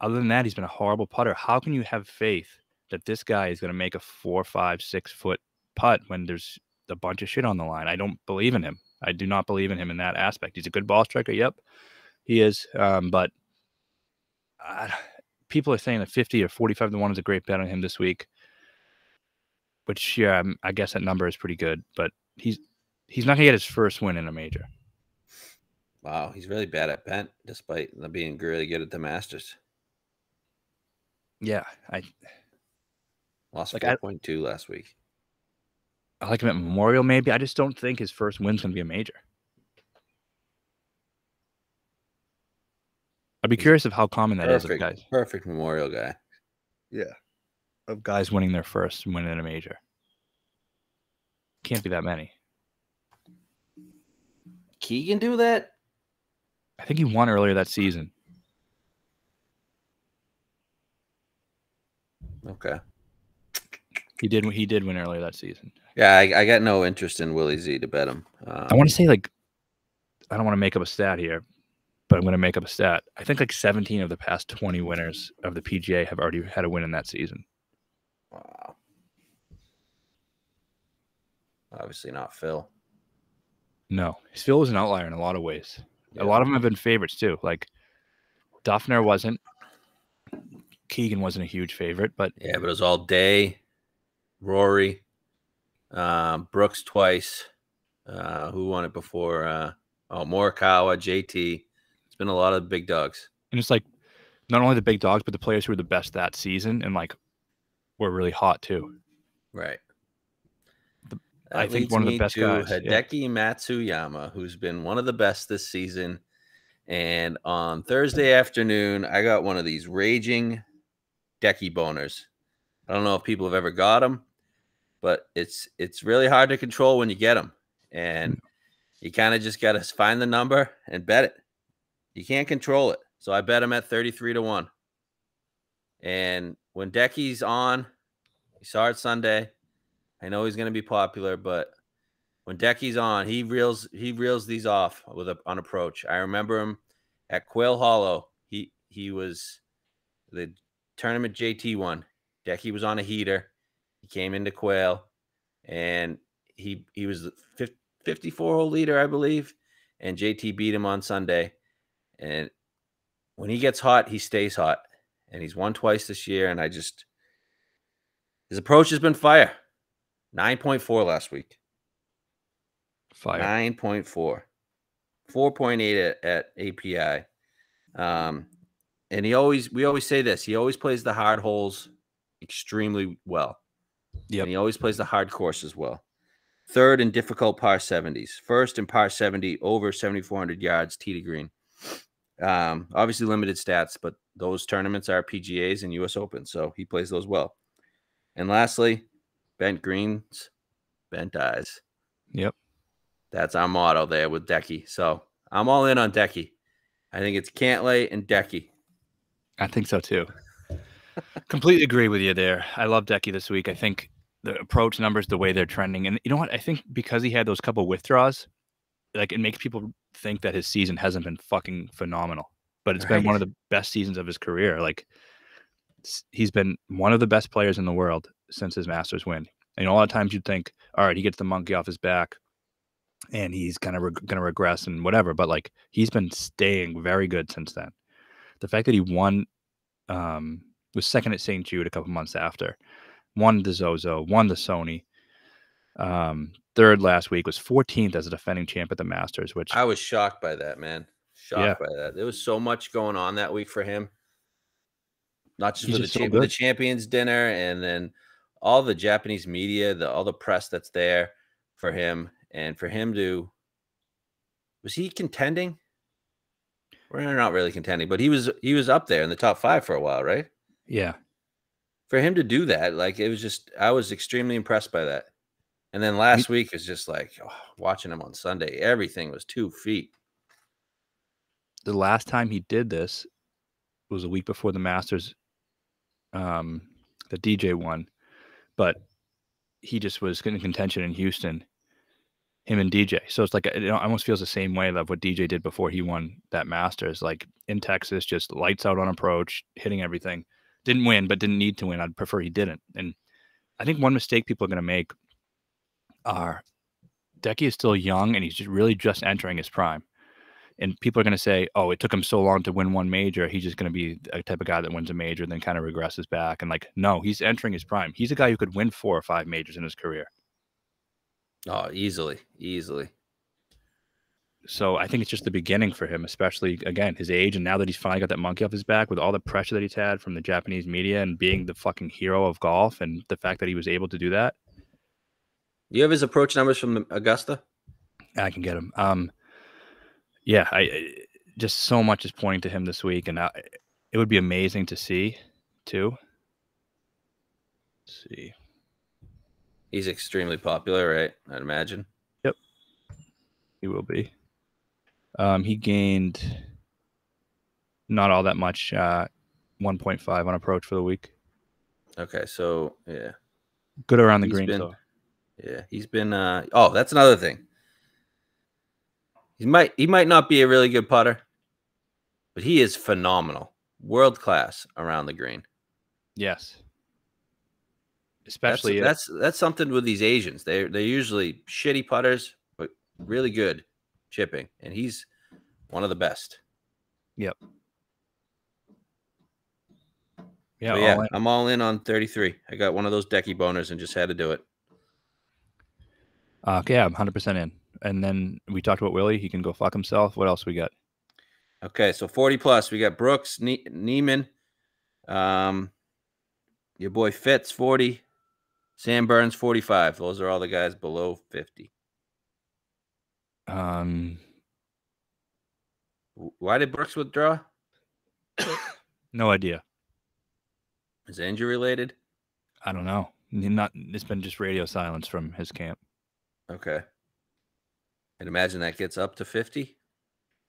S1: other than that, he's been a horrible putter. How can you have faith that this guy is going to make a 4, 5, 6 foot putt when there's a bunch of shit on the line? I don't believe in him. I do not believe in him in that aspect. He's a good ball striker. Yep, he is. But people are saying that 50 or 45 to 1 is a great bet on him this week, which, yeah, I guess that number is pretty good. But he's not going to get his first win in a major.
S2: Wow, he's really bad at bent, despite being really good at the Masters.
S1: Yeah, I
S2: lost 4.2 last week.
S1: I like him at Memorial, maybe. I just don't think his first win's going to be a major. I'd be curious of how common that is of guys.
S2: Perfect Memorial guy.
S1: Yeah. Of guys winning their first win in a major. Can't be that many.
S2: Keegan do that?
S1: I think he won earlier that season.
S2: Okay.
S1: He did win earlier that season.
S2: Yeah, I got no interest in Willie Z to bet him.
S1: I want to say, I don't want to make up a stat here, but I'm going to make up a stat. I think 17 of the past 20 winners of the PGA have already had a win in that season.
S2: Wow. Obviously not Phil.
S1: No. Phil was an outlier in a lot of ways.
S2: Yeah.
S1: A lot of them have been favorites too. Like Duffner wasn't. Keegan wasn't a huge favorite, but
S2: yeah, but it was all Day, Rory, Brooks twice. Who won it before? Morikawa, JT. It's been a lot of big dogs.
S1: And it's like not only the big dogs, but the players who were the best that season and were really hot too.
S2: Right.
S1: I
S2: That
S1: think
S2: leads
S1: one of the
S2: me
S1: best
S2: to
S1: guys. Yeah.
S2: Hideki Matsuyama, who's been one of the best this season. And on Thursday afternoon, I got one of these raging decky boners. I don't know if people have ever got them, but it's really hard to control when you get them. And you kind of just got to find the number and bet it. You can't control it. So I bet him at 33 to 1. And when Decky's on, you saw it Sunday. I know he's going to be popular, but when Decky's on, he reels these off with on approach. I remember him at Quail Hollow. He was the tournament JT one. Decky was on a heater. He came into Quail, and he was the 54-hole leader, I believe, and JT beat him on Sunday. And when he gets hot, he stays hot, and he's won twice this year. And his approach has been fire. 9.4 last week.
S1: Fire.
S2: 9.4. 4.8 at API. And we always say this. He always plays the hard holes extremely well.
S1: Yep.
S2: And he always plays the hard courses well. Third in difficult par 70s. First in par 70 over 7,400 yards tee to green. Obviously limited stats, but those tournaments are PGAs and US Open, so he plays those well. And lastly, bent greens, bent eyes.
S1: Yep.
S2: That's our motto there with Decky. So I'm all in on Decky. I think it's Cantlay and Decky.
S1: I think so too. Completely agree with you there. I love Decky this week. I think the approach numbers, the way they're trending, and you know what? I think because he had those couple withdrawals, like it makes people think that his season hasn't been fucking phenomenal. But it's been one of the best seasons of his career. Like he's been one of the best players in the world since his Masters win. And a lot of times you'd think, all right, he gets the monkey off his back and he's kind of going to regress and whatever. But like he's been staying very good since then. The fact that he won, was second at St. Jude a couple months after, won the Zozo, won the Sony. Third last week, was 14th as a defending champ at the Masters, which
S2: I was shocked by that, man. Shocked by that. There was so much going on that week for him. Not just with the Champions dinner, and then all the Japanese media, all the press that's there for him, and for him to, was he contending? We're not really contending, but he was up there in the top 5 for a while, right?
S1: Yeah.
S2: For him to do that, like it was just, I was extremely impressed by that. And then last week is just like watching him on Sunday. Everything was 2 feet.
S1: The last time he did this was a week before the Masters, the DJ won, but he just was in contention in Houston, him and DJ. So it's like, it almost feels the same way of what DJ did before he won that Masters, like in Texas, just lights out on approach, hitting everything. Didn't win, but didn't need to win. I'd prefer he didn't. And I think one mistake people are going to make are Decky is still young and he's just entering his prime. And people are going to say, oh, it took him so long to win one major. He's just going to be a type of guy that wins a major and then kind of regresses back. And like, no, he's entering his prime. He's a guy who could win 4 or 5 majors in his career.
S2: Oh, easily.
S1: So I think it's just the beginning for him, especially, again, his age. And now that he's finally got that monkey off his back with all the pressure that he's had from the Japanese media and being the fucking hero of golf and the fact that he was able to do that.
S2: You have his approach numbers from Augusta?
S1: I can get him. Yeah, I just so much is pointing to him this week. And it would be amazing to see, too. Let's see.
S2: He's extremely popular, right? I'd imagine.
S1: Yep. He will be. He gained not all that much, 1.5 on approach for the week.
S2: Okay, so yeah.
S1: Good around the green, though.
S2: Yeah, he's been that's another thing. He might not be a really good putter, but he is phenomenal. World class around the green.
S1: Yes. Especially
S2: that's something with these Asians. They're usually shitty putters, but really good chipping, and he's one of the best.
S1: Yep.
S2: Yeah, I'm all in on 33. I got one of those Decky boners and just had to do it.
S1: Yeah, I'm 100% in. And then we talked about Willie. He can go fuck himself. What else we got?
S2: Okay, so 40 plus. We got Brooks, Neiman, your boy Fitz, 40, Sam Burns 45. Those are all the guys below 50. Why did Brooks withdraw?
S1: No idea.
S2: Is it injury related?
S1: I don't know. It's been just radio silence from his camp.
S2: Okay. I'd imagine that gets up to 50.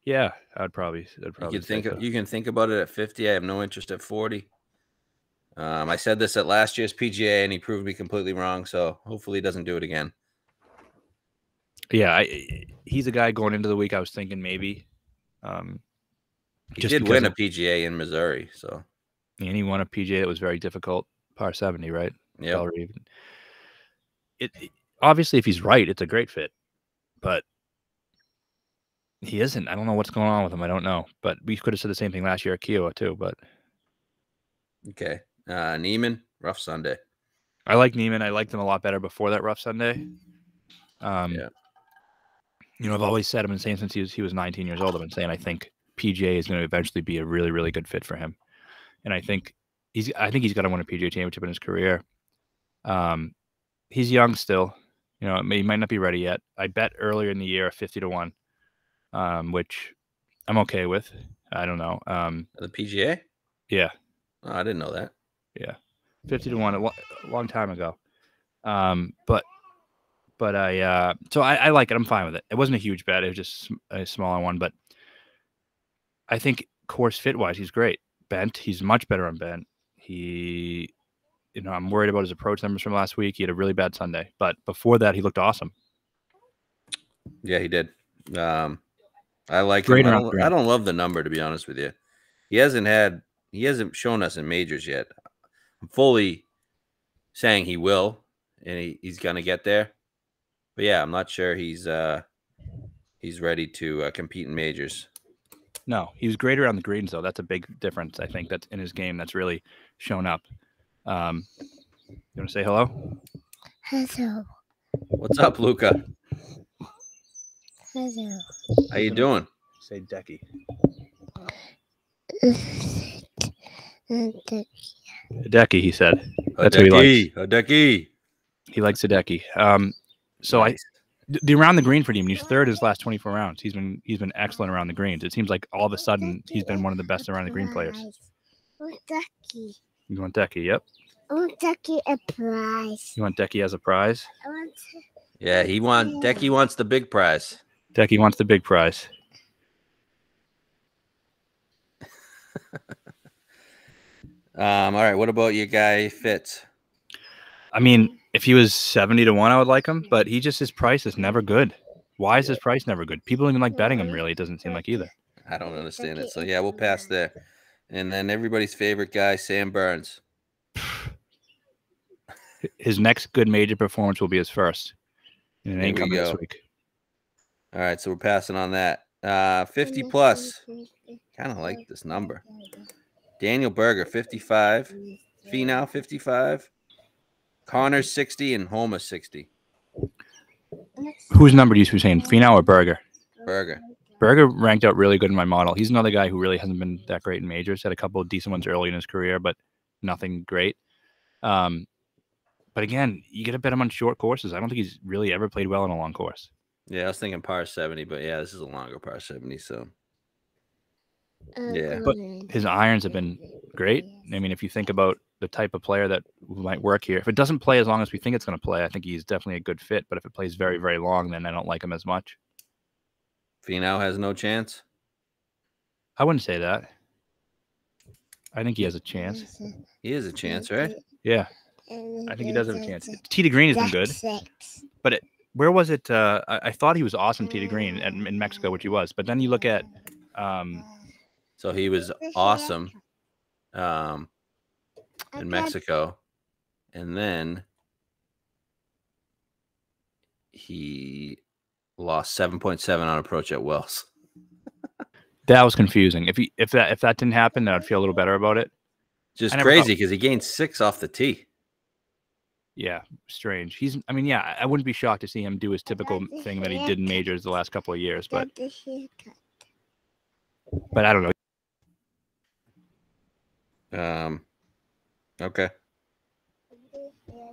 S1: Yeah, I'd probably
S2: You can think about it at 50. I have no interest at 40. I said this at last year's PGA, and he proved me completely wrong. So hopefully he doesn't do it again.
S1: Yeah, he's a guy going into the week. I was thinking maybe.
S2: He did win a PGA in Missouri, so.
S1: And he won a PGA that was very difficult, par 70, right?
S2: Yeah.
S1: Obviously, if he's right, it's a great fit, but he isn't. I don't know what's going on with him. I don't know, but we could have said the same thing last year at Kiowa too. But
S2: okay, Neiman, rough Sunday.
S1: I like Neiman. I liked him a lot better before that rough Sunday.
S2: Yeah.
S1: You know, I've always said, I've been saying since he was 19 years old, I've been saying I think PGA is going to eventually be a really, really good fit for him, and I think he's going to win a PGA Championship in his career. He's young still. You know, he might not be ready yet. I bet earlier in the year 50-1, which I'm okay with. I don't know.
S2: The PGA?
S1: Yeah.
S2: Oh, I didn't know that.
S1: Yeah. 50-1 a long time ago. But I like it. I'm fine with it. It wasn't a huge bet. It was just a smaller one, but I think course fit wise, he's great. Bent, he's much better on bent. I'm worried about his approach numbers from last week. He had a really bad Sunday, but before that, he looked awesome.
S2: Yeah, he did. I like him. I don't love the number, to be honest with you. He hasn't shown us in majors yet. I'm fully saying he will, and he's gonna get there. But yeah, I'm not sure he's ready to compete in majors.
S1: No, he was great around the greens, though. That's a big difference, I think, that's in his game that's really shown up. You want to say hello?
S3: Hello.
S2: What's up, Luca?
S3: Hello.
S2: How you doing?
S1: Say Decky. Decky, he said. That's what he likes.
S2: Decky.
S1: He likes Decky. Nice. The around the green for him, he's third his last 24 rounds. He's been excellent around the greens. It seems like all of a sudden he's been one of the best around the green players.
S3: Decky.
S1: You want Decky? Yep.
S3: I want Decky a prize.
S1: You want Decky as a prize?
S2: Yeah, Decky wants the big prize.
S1: Decky wants the big prize.
S2: All right. What about your guy Fitz?
S1: I mean, if he was 70-1, I would like him, but his price is never good. Why is his price never good? People don't even like betting him, really. It doesn't seem like either.
S2: I don't understand it. So, yeah, we'll pass there. And then everybody's favorite guy, Sam Burns.
S1: His next good major performance will be his first. And it ain't coming this week.
S2: All right, so we're passing on that. 50 plus. Kind of like this number. Daniel Berger, 55. Finau, 55. Connors, 60. And Homa, 60.
S1: Whose number do you be saying, Finau or Berger?
S2: Berger.
S1: Berger ranked out really good in my model. He's another guy who really hasn't been that great in majors. Had a couple of decent ones early in his career, but nothing great. But again, you got to bet him on short courses. I don't think he's really ever played well on a long course.
S2: Yeah, I was thinking par 70, but yeah, this is a longer par 70, so. Yeah.
S1: But his irons have been great. I mean, if you think about the type of player that might work here, if it doesn't play as long as we think it's going to play, I think he's definitely a good fit. But if it plays very, very long, then I don't like him as much.
S2: Finau has no chance?
S1: I wouldn't say that. I think he has a chance.
S2: He has a chance, right?
S1: Yeah. I think he does have a chance. Tee to green has been good. But where was it? I thought he was awesome tee to green in Mexico, which he was. But then you look at...
S2: So he was awesome in Mexico. And then he lost 7.7 on approach at Wells.
S1: That was confusing. If that didn't happen, then I'd feel a little better about it.
S2: Just crazy because he gained 6 off the tee.
S1: Yeah, strange. I wouldn't be shocked to see him do his typical thing that he did in majors the last couple of years, but I don't know.
S2: Okay.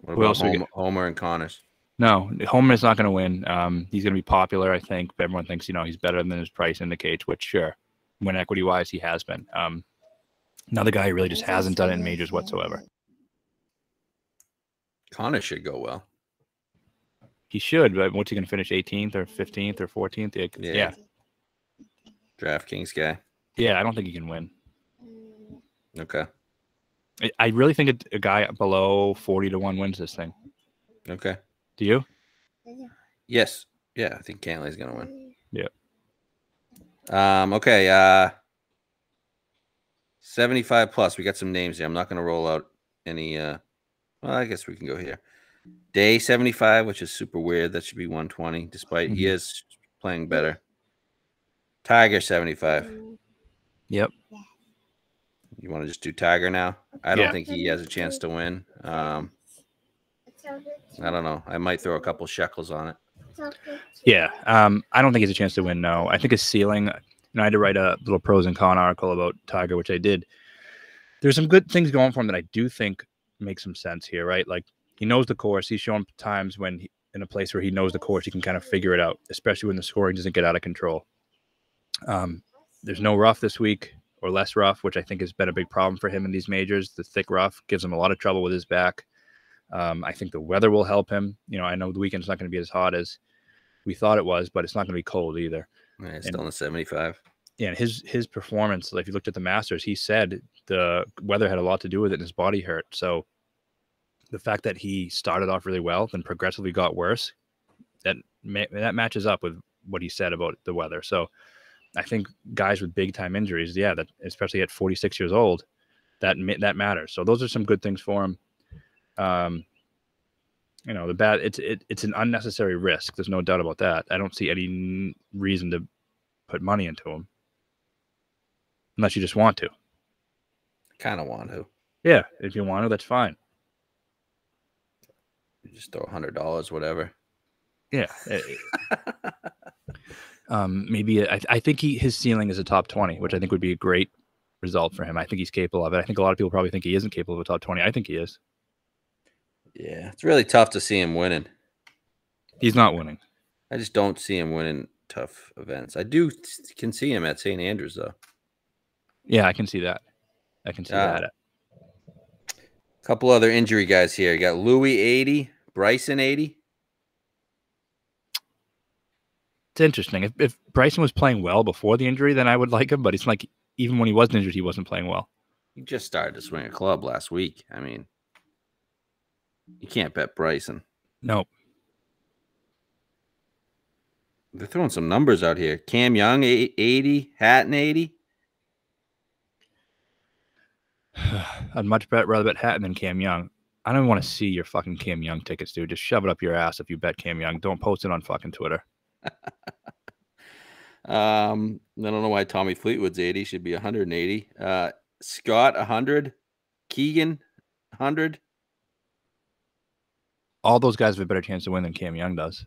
S2: What
S1: Who
S2: about
S1: else we get?
S2: Homer and Connors?
S1: No, Holman's not going to win. He's going to be popular, I think. Everyone thinks, he's better than his price indicates, which, sure, win equity-wise, he has been. Another guy who really just hasn't done it in majors whatsoever.
S2: Connors should go well.
S1: He should, but what's he going to finish, 18th or 15th or 14th? Yeah.
S2: DraftKings guy.
S1: Yeah, I don't think he can win.
S2: Okay.
S1: I really think a guy below 40 to 1 wins this thing.
S2: Okay.
S1: Do you?
S2: Yes. Yeah, I think Cantley's going to win.
S1: Yeah.
S2: Okay. 75 plus. We got some names here. I'm not going to roll out any. Well, I guess we can go here. Day 75, which is super weird. That should be 120, despite he is playing better. Tiger 75.
S1: Yep.
S2: You want to just do Tiger now? I don't think he has a chance to win. I don't know. I might throw a couple shekels on it.
S1: Yeah. I don't think he has a chance to win, no. I think his ceiling, I had to write a little pros and con article about Tiger, which I did. There's some good things going for him that I do think make some sense here, right? Like, he knows the course. He's shown times when in a place where he knows the course, he can kind of figure it out, especially when the scoring doesn't get out of control. There's no rough this week, or less rough, which I think has been a big problem for him in these majors. The thick rough gives him a lot of trouble with his back. I think the weather will help him. I know the weekend's not going to be as hot as we thought it was, but it's not going to be cold either.
S2: Yeah, it's still in the 75.
S1: Yeah, and his performance, like if you looked at the Masters, he said the weather had a lot to do with it and his body hurt. So the fact that he started off really well, then progressively got worse, that matches up with what he said about the weather. So I think guys with big time injuries, that especially at 46 years old, that matters. So those are some good things for him. The bad, it's an unnecessary risk. There's no doubt about that. I don't see any reason to put money into him unless you just want to.
S2: Kind of want to.
S1: Yeah, if you want to, that's fine.
S2: You just throw $100, whatever.
S1: Yeah. Maybe I think his ceiling is a top 20, which I think would be a great result for him. I think he's capable of it. I think a lot of people probably think he isn't capable of a top 20. I think he is.
S2: Yeah, it's really tough to see him winning.
S1: He's not winning.
S2: I just don't see him winning tough events. I can see him at St. Andrews, though.
S1: Yeah, I can see that. I can see that.
S2: A couple other injury guys here. You got Louis 80, Bryson 80.
S1: It's interesting. If Bryson was playing well before the injury, then I would like him. But it's like even when he wasn't injured, he wasn't playing well.
S2: He just started to swing a club last week. I mean, you can't bet Bryson.
S1: Nope.
S2: They're throwing some numbers out here. Cam Young 80, Hatton 80.
S1: I'd much rather bet Hatton than Cam Young. I don't want to see your fucking Cam Young tickets, dude. Just shove it up your ass if you bet Cam Young. Don't post it on fucking Twitter.
S2: I don't know why Tommy Fleetwood's 80 should be 180. Scott 100, Keegan 100.
S1: All those guys have a better chance to win than Cam Young does.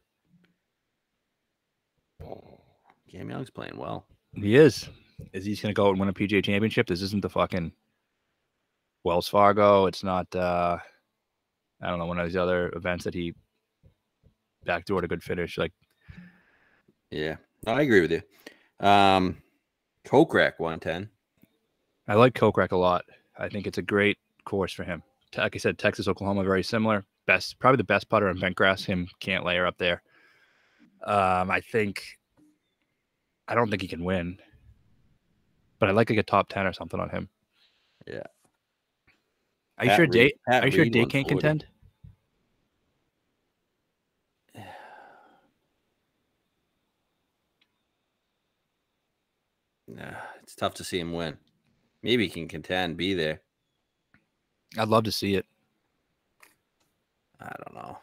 S2: Cam Young's playing well.
S1: He is. Is he going to go and win a PGA Championship? This isn't the fucking Wells Fargo. It's not, I don't know, one of these other events that he backdoored a good finish. Like,
S2: yeah, I agree with you. Kokrak 110.
S1: I like Kokrak a lot. I think it's a great course for him. Like I said, Texas, Oklahoma, very similar. Probably the best putter on bent grass. Him can't layer up there. I don't think he can win, but I'd like to get top 10 or something on him.
S2: Yeah.
S1: Are you sure Day can't contend?
S2: Nah, it's tough to see him win. Maybe he can contend, be there.
S1: I'd love to see it.
S2: I don't know.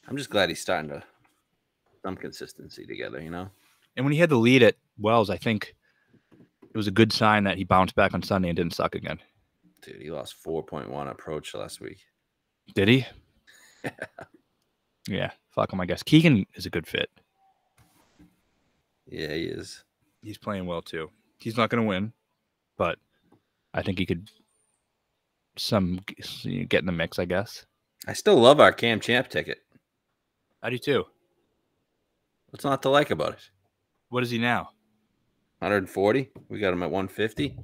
S2: I'm just glad he's starting to some consistency together, you know?
S1: And when he had the lead at Wells, I think it was a good sign that he bounced back on Sunday and didn't suck again.
S2: Dude, he lost 4.1 approach last week.
S1: Did he? Yeah, fuck him, I guess. Keegan is a good fit.
S2: Yeah, he is.
S1: He's playing well, too. He's not going to win, but I think he could get in the mix, I guess.
S2: I still love our Cam Champ ticket.
S1: I do too.
S2: What's not to like about it?
S1: What is he now?
S2: 140. We got him at 150.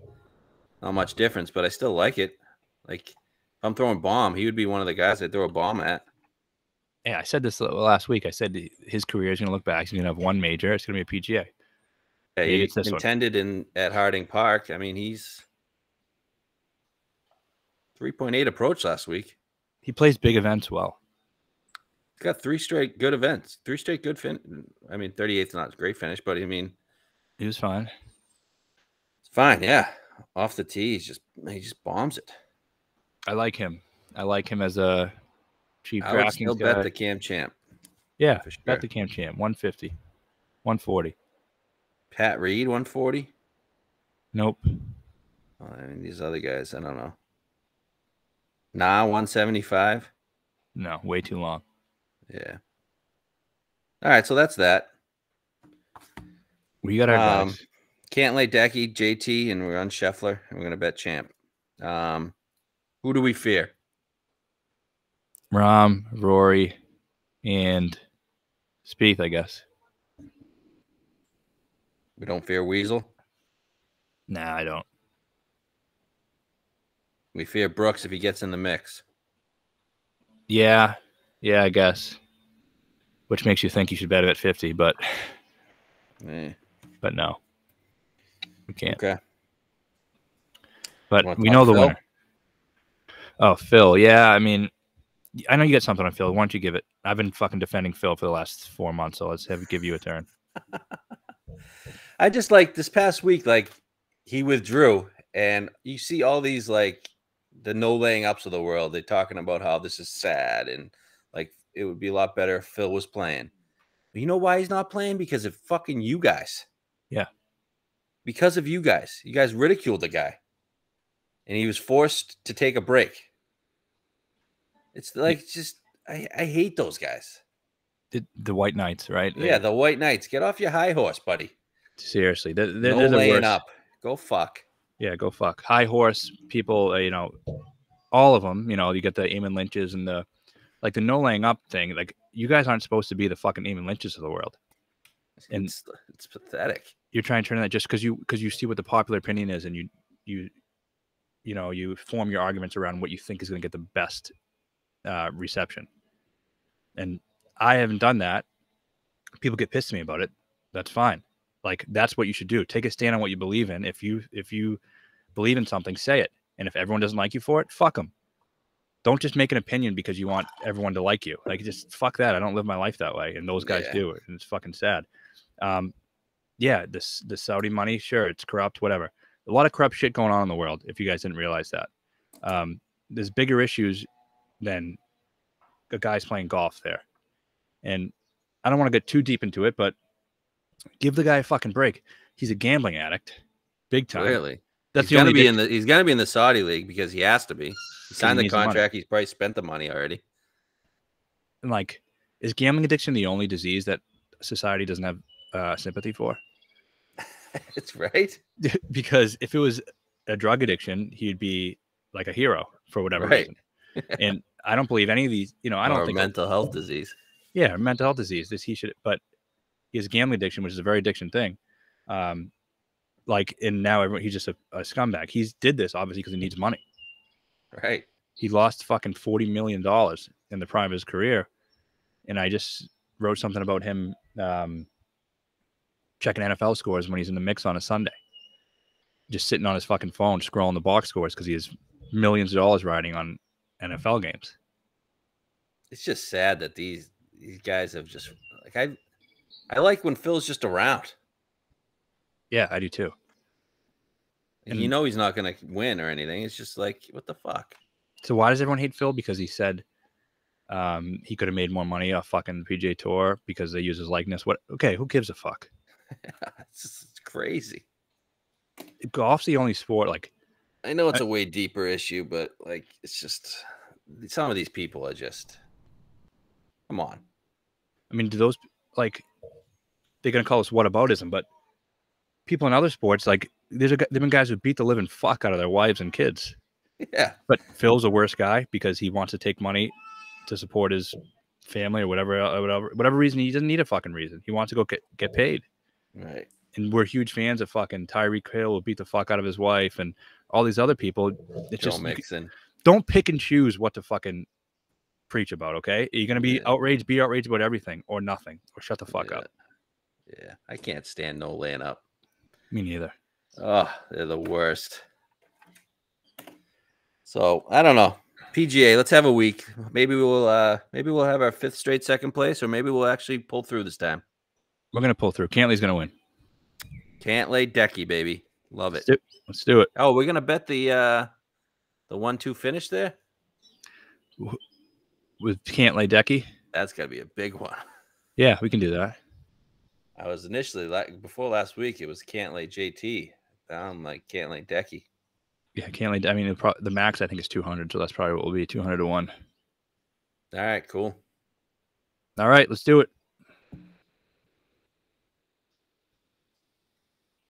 S2: Not much difference, but I still like it. Like, if I'm throwing bomb, he would be one of the guys I throw a bomb at.
S1: Yeah, I said this last week. I said his career is going to look back. He's going to have one major. It's going to be a PGA.
S2: Yeah,
S1: He
S2: he
S1: gets this one.
S2: intended at Harding Park. I mean, he's 3.8 approach last week.
S1: He plays big events well.
S2: He's got 3 straight good events. 3 straight good I mean, 38's not a great finish, but I mean,
S1: He was fine.
S2: it's fine. Yeah, off the tee, he just bombs it.
S1: I like him. I like him as a cheap
S2: I would still
S1: DraftKings guy.
S2: bet the Cam Champ.
S1: Yeah,
S2: for sure.
S1: bet the Cam Champ. 150, 140.
S2: Pat Reed 140.
S1: Nope.
S2: I mean, these other guys, I don't know. Nah, 175.
S1: No, way too long.
S2: Yeah. All right, so that's that.
S1: We got our guys.
S2: Cantlay, Decky, JT, and we're on Scheffler, and we're gonna bet Champ. Who do we fear?
S1: Rahm, Rory, and Spieth, I guess.
S2: We don't fear Weasel.
S1: Nah, I don't.
S2: We fear Brooks if he gets in the mix.
S1: Yeah, I guess. Which makes you think you should bet it at 50, but no, we can't.
S2: Okay.
S1: But we know the
S2: Phil?
S1: winner. Oh, Phil. Yeah, I mean, I know you got something on Phil. Why don't you give it? I've been fucking defending Phil for the last 4 months, so let's give you a turn.
S2: I just like this past week, like he withdrew, and you see all these like the no laying ups of the world. They're talking about how this is sad and like it would be a lot better if Phil was playing. But you know why he's not playing? Because of fucking you guys.
S1: Yeah.
S2: Because of you guys. You guys ridiculed the guy. And he was forced to take a break. It's like just I hate those guys.
S1: The White Knights, right?
S2: Yeah, the White Knights. Get off your high horse, buddy.
S1: Seriously, they're
S2: No
S1: the
S2: laying
S1: worst.
S2: up. Go fuck.
S1: Yeah, go fuck. High horse people, all of them. You get the Eamon Lynches and the no laying up thing. Like, you guys aren't supposed to be the fucking Eamon Lynches of the world. And
S2: it's pathetic.
S1: You're trying to turn that just because you see what the popular opinion is, and you form your arguments around what you think is going to get the best reception. And I haven't done that. People get pissed at me about it. That's fine. Like, that's what you should do. Take a stand on what you believe in. If you believe in something, say it. And if everyone doesn't like you for it, fuck them. Don't just make an opinion because you want everyone to like you. Like, just fuck that. I don't live my life that way, and those guys do it, and it's fucking sad. The Saudi money, sure, it's corrupt, whatever. A lot of corrupt shit going on in the world, if you guys didn't realize that. There's bigger issues than a guy's playing golf there. And I don't want to get too deep into it, but give the guy a fucking break. He's a gambling addict, big time.
S2: Really?
S1: That's
S2: he's gonna be he's gonna be in the Saudi league because he has to be. He signed the contract. He's probably spent the money already.
S1: And like, is gambling addiction the only disease that society doesn't have sympathy for?
S2: It's right.
S1: Because if it was a drug addiction, he'd be like a hero for whatever reason. And I don't believe any of these. I don't think
S2: mental health disease.
S1: Yeah, mental health disease. But he has a gambling addiction, which is a very addiction thing. And now he's just a scumbag. He did this obviously because he needs money.
S2: Right.
S1: He lost fucking $40 million in the prime of his career. And I just wrote something about him checking NFL scores when he's in the mix on a Sunday. Just sitting on his fucking phone, scrolling the box scores because he has millions of dollars riding on NFL games.
S2: It's just sad that these guys have just like I like when Phil's just around.
S1: Yeah, I do too.
S2: And he's not going to win or anything. It's just like, what the fuck? So
S1: why does everyone hate Phil? Because he said he could have made more money off fucking PGA Tour because they use his likeness. What? Okay, who gives a fuck?
S2: It's crazy.
S1: Golf's the only sport. Like,
S2: I know it's a way deeper issue, but like, it's just some of these people are just, come on.
S1: I mean, do those they're gonna call us whataboutism, but people in other sports, like, there've been guys who beat the living fuck out of their wives and kids.
S2: Yeah.
S1: But Phil's the worst guy because he wants to take money to support his family or whatever reason. He doesn't need a fucking reason. He wants to go get paid.
S2: Right.
S1: And we're huge fans of fucking Tyreek Hill will beat the fuck out of his wife and all these other people. It's
S2: Joe
S1: just
S2: Mixon.
S1: don't pick and choose what to fucking preach about, okay? You're gonna be
S2: Yeah.
S1: outraged, be outraged about everything or nothing, or shut the fuck up.
S2: Yeah, I can't stand no laying up.
S1: Me neither.
S2: Oh, they're the worst. So I don't know. PGA, let's have a week. Maybe we'll have our 5th straight second place, or maybe we'll actually pull through this time.
S1: We're gonna pull through. Cantley's gonna win.
S2: Cantley Decky, baby. Love it.
S1: Let's do it.
S2: Oh, we're gonna bet the 1-2 finish there
S1: With Cantley Decky.
S2: That's gotta be a big one.
S1: Yeah, we can do that.
S2: I was initially before last week. It was Cantley JT. Now I'm like Cantley Decky.
S1: Yeah, Cantley. I mean, the max I think is 200, so that's probably what will be 200 to 1.
S2: All right, cool.
S1: All right, let's do it.